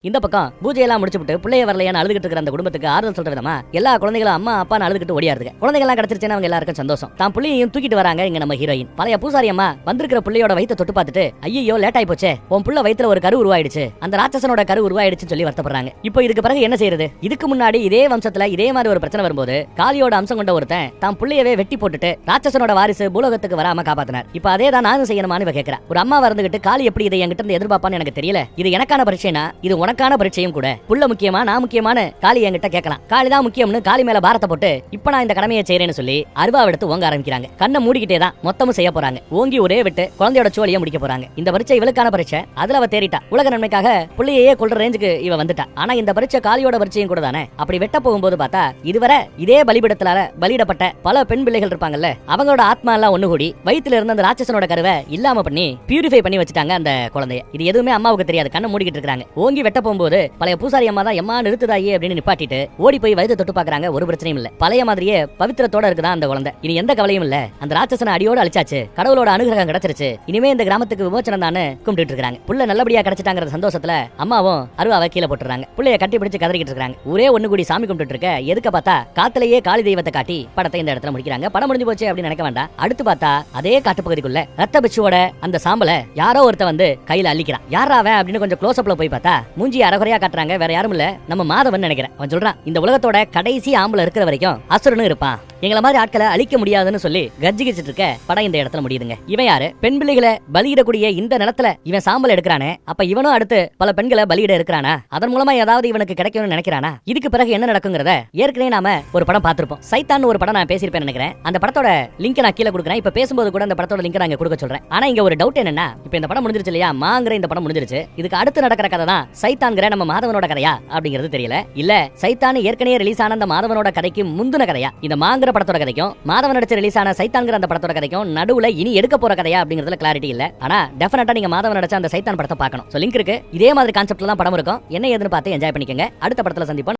இந்த பக்கம் பூஜையெல்லாம் முடிச்சுட்டு பிள்ளைய வரலையான்னு அழுதுகிட்டு இருக்கிற அந்த குடும்பத்துக்கு ஆறுதல் சொல்ற விதமா எல்லா குழந்தைகளும் அம்மா அப்பா அழுதுகிட்டு ஓடியாருங்க. குழந்தைகள்லாம் கிடைச்சிருச்சுன்னு அவங்க எல்லாருக்கும் சந்தோஷம். தான் பிள்ளையையும் தூக்கிட்டு வராங்க இங்க நம்ம ஹீரோயின். பழைய பூசாரி அம்மா வந்திருக்கிற பிள்ளையோட வயித்தை தொட்டு பார்த்துட்டு ஐயோ லேட் ஆயி போச்சே, உன் புள்ள வயித்துல ஒரு கரு உருவாயிடுச்சு, அந்த ராட்சசனோட கரு உருவாயிடுச்சுன்னு சொல்லி வருத்தப்படுறாங்க. இப்போ இதுக்கு பிறகு என்ன செய்யறது? இதுக்கு முன்னாடி இதே வம்சத்துல இதே மாதிரி ஒரு பிரச்சனை வரும்போது காளியோட அம்சம் கொண்ட ஒருத்தன் தான் பிள்ளையவே வெட்டி போட்டுட்டு ராட்சசனோட வாரிசு பூலோகத்துக்கு வராம காப்பாத்தினார். இப்ப அதே தான் நானும் செய்யணுமான்னு இவ கேட்கிறா. ஒரு அம்மா வந்துகிட்டு காளி எப்படி இதை என்கிட்ட இருந்து எதிர்பார்ப்பான்னு எனக்கு தெரியல, இது எனக்கான பரீட்சைனா இது உனக்கான பரீட்சையும் கூட. புள்ள முக்கியமா நான் முக்கியமான காளி என்கிட்ட கேட்கலாம். காளி தான் முக்கியம்னு காளி மேல பாரத்தை போட்டு இப்ப நான் இந்த கடமையை செய்யறேன்னு சொல்லி அருவாவை எடுத்து ஓங்க ஆரம்பிக்கிறாங்க. கண்ணை மூடிக்கிட்டே தான் மொத்தமும் செய்ய போறாங்க. ஓங்கி ஒரே விட்டு குழந்தையோட சோழியை முடிக்க போறாங்க. இந்த பரீட்சை இவளுக்கான பரீட்சை. அதுல அவ தேறிட்டா. உலக நன்மைக்காக புள்ளையே கொல்ற ரேஞ்சுக்கு இவ வந்துட்டா. ஆனா இந்த பரீட்சை காளியோட பரீட்சையும் கூட தானே. அப்படி வெட்ட போகும்போது பார்த்தா இதுவரை இதே பலிபிடத்துல பலியிடப்பட்ட பல பெண் பிள்ளைகள் இருப்பாங்கல்ல, அவங்களோட ஆத்மா எல்லாம் ஒண்ணு கூடி வயித்துல இருந்த அந்த ராட்சசனோட கருவை இல்லாம பண்ணி பியூரிஃபை பண்ணி வச்சுட்டாங்க அந்த குழந்தைய. இது எதுவுமே அம்மாவுக்கு தெரியாது. கண்ணை மூடிக்கிட்டு இருக்காங்க. ஓங்கி வெட்ட போகும்போது பழைய பூசாரி அம்மா தான் எம்மா நிறுத்துதாயே அப்படின்னு நிப்பாட்டிட்டு ஓடி போய் வயிற்று தொட்டு பாக்குறாங்க. ஒரு பிரச்சனையும் இல்ல. பழைய மாதிரியே பவித்திரத்தோட இருக்குதான் அந்த குழந்தை. இனி எந்த கவலையும் இல்ல. அந்த ராட்சசனை அடியோட அழிச்சாச்சு, கடவுளோட அனுகிரகம் கிடைச்சிருச்சு, இனிமே இந்த கிராமத்துக்கு விமோச்சனம் தான் கும்பிட்டு இருக்காங்க. புள்ள நல்லபடியா கிடைச்சிட்டாங்கிற சந்தோஷத்துல அம்மாவும் அருவாவை கீழே போட்டுறாங்க. புள்ளைய கட்டி பிடிச்சு கதறிக்கிட்டு இருக்காங்க. ஊரே ஒண்ணு கூடி சாமி கும்பிட்டு இருக்க. எதுக்க பார்த்தா காத்திலேயே காளி தெய்வத்தை காட்டி படத்தை இந்த இடத்துல முடிக்கிறாங்க. படம் முடிஞ்சு போச்சு அப்படின்னு நினைக்க வேண்டாம். அடுத்து பார்த்தா அதே காட்டுப்பகுதிக்குள்ள ரத்த பிச்சுவோட அந்த சாம்பல யாரோ ஒருத்த வந்து கையில அள்ளிக்கிறான். யாராவ அப்படின்னு கொஞ்சம் க்ளோஸ் அப்ல போய் பார்த்தா மூஞ்சி அரைகுறையா காட்டுறாங்க. வேற யாரும் இல்ல, நம்ம மாதவன் நினைக்கிறேன். அவன் சொல்றான், இந்த உலகத்தோட கடைசி ஆம்பளை இருக்கிற வரைக்கும் அசுரனும் இருப்பான், எங்களை மாதிரி ஆட்களை அழிக்க முடியாதுன்னு சொல்லி கர்ஜிக்கிட்டு இருக்க படம் இந்த இடத்துல முடியுதுங்க. இவன் யாரு? பெண் பிள்ளைகளை பலியிடக்கூடிய இந்த நிலத்துல இவன் சாம்பல் எடுக்கிறானே, அப்ப இவனும் அடுத்து பல பெண்களை பலியிட இருக்கிறானா? அதன் மூலமா ஏதாவது இவனுக்கு கிடைக்கும்னு நினைக்கிறானா? இதுக்கு பிறகு என்ன நடக்குங்கிறத ஏற்கனவே நாம ஒரு படம் பார்த்திருப்போம். சைத்தான் ஒரு படம் நான் பேசியிருப்பேன் நினைக்கிறேன். அந்த படத்தோட லிங்க் நான் கீழே கொடுக்குறேன். இப்ப பேசும்போது கூட அந்த படத்தோட லிங்க் நான் கொடுக்க சொல்றேன். ஆனா இங்க ஒரு டவுட் என்னன்னா, இப்ப இந்த படம் முடிஞ்சிருச்சு இல்லையா, மாங்கிற இந்த படம் முடிஞ்சிருச்சு. இதுக்கு அடுத்து நடக்கிற கதை தான் சைத்தான்கிற நம்ம மாதவனோட கதையா அப்படிங்கிறது தெரியல. இல்ல சைத்தான் ஏற்கனவே ரிலீஸ் ஆன அந்த மாதவனோட கதைக்கு முந்தின கதையா, இந்த மாங்கிற படத்தோட கதைக்கும் மாதவன் நடிச்ச ரிலீஸ் ஆன சைத்தான்கிற அந்த படத்தோட கதைக்கும் நடுவுல இனி எடுக்க போற கதையா அப்படிங்கிறதுல கிளாரிட்டி இல்ல. ஆனா டெஃபினட்டா நீங்க மாதவன் நடிச்ச அந்த சைத்தான் படத்தை பார்க்கணும். சோ லிங்க் இருக்கு. இதே மாதிரி கான்செப்ட்ல தான் படம் இருக்கும். என்ன ஏதுன்னு பார்த்து என்ஜாய் பண்ணிக்கங்க. அடுத்த படத்துல சந்திப்போம்.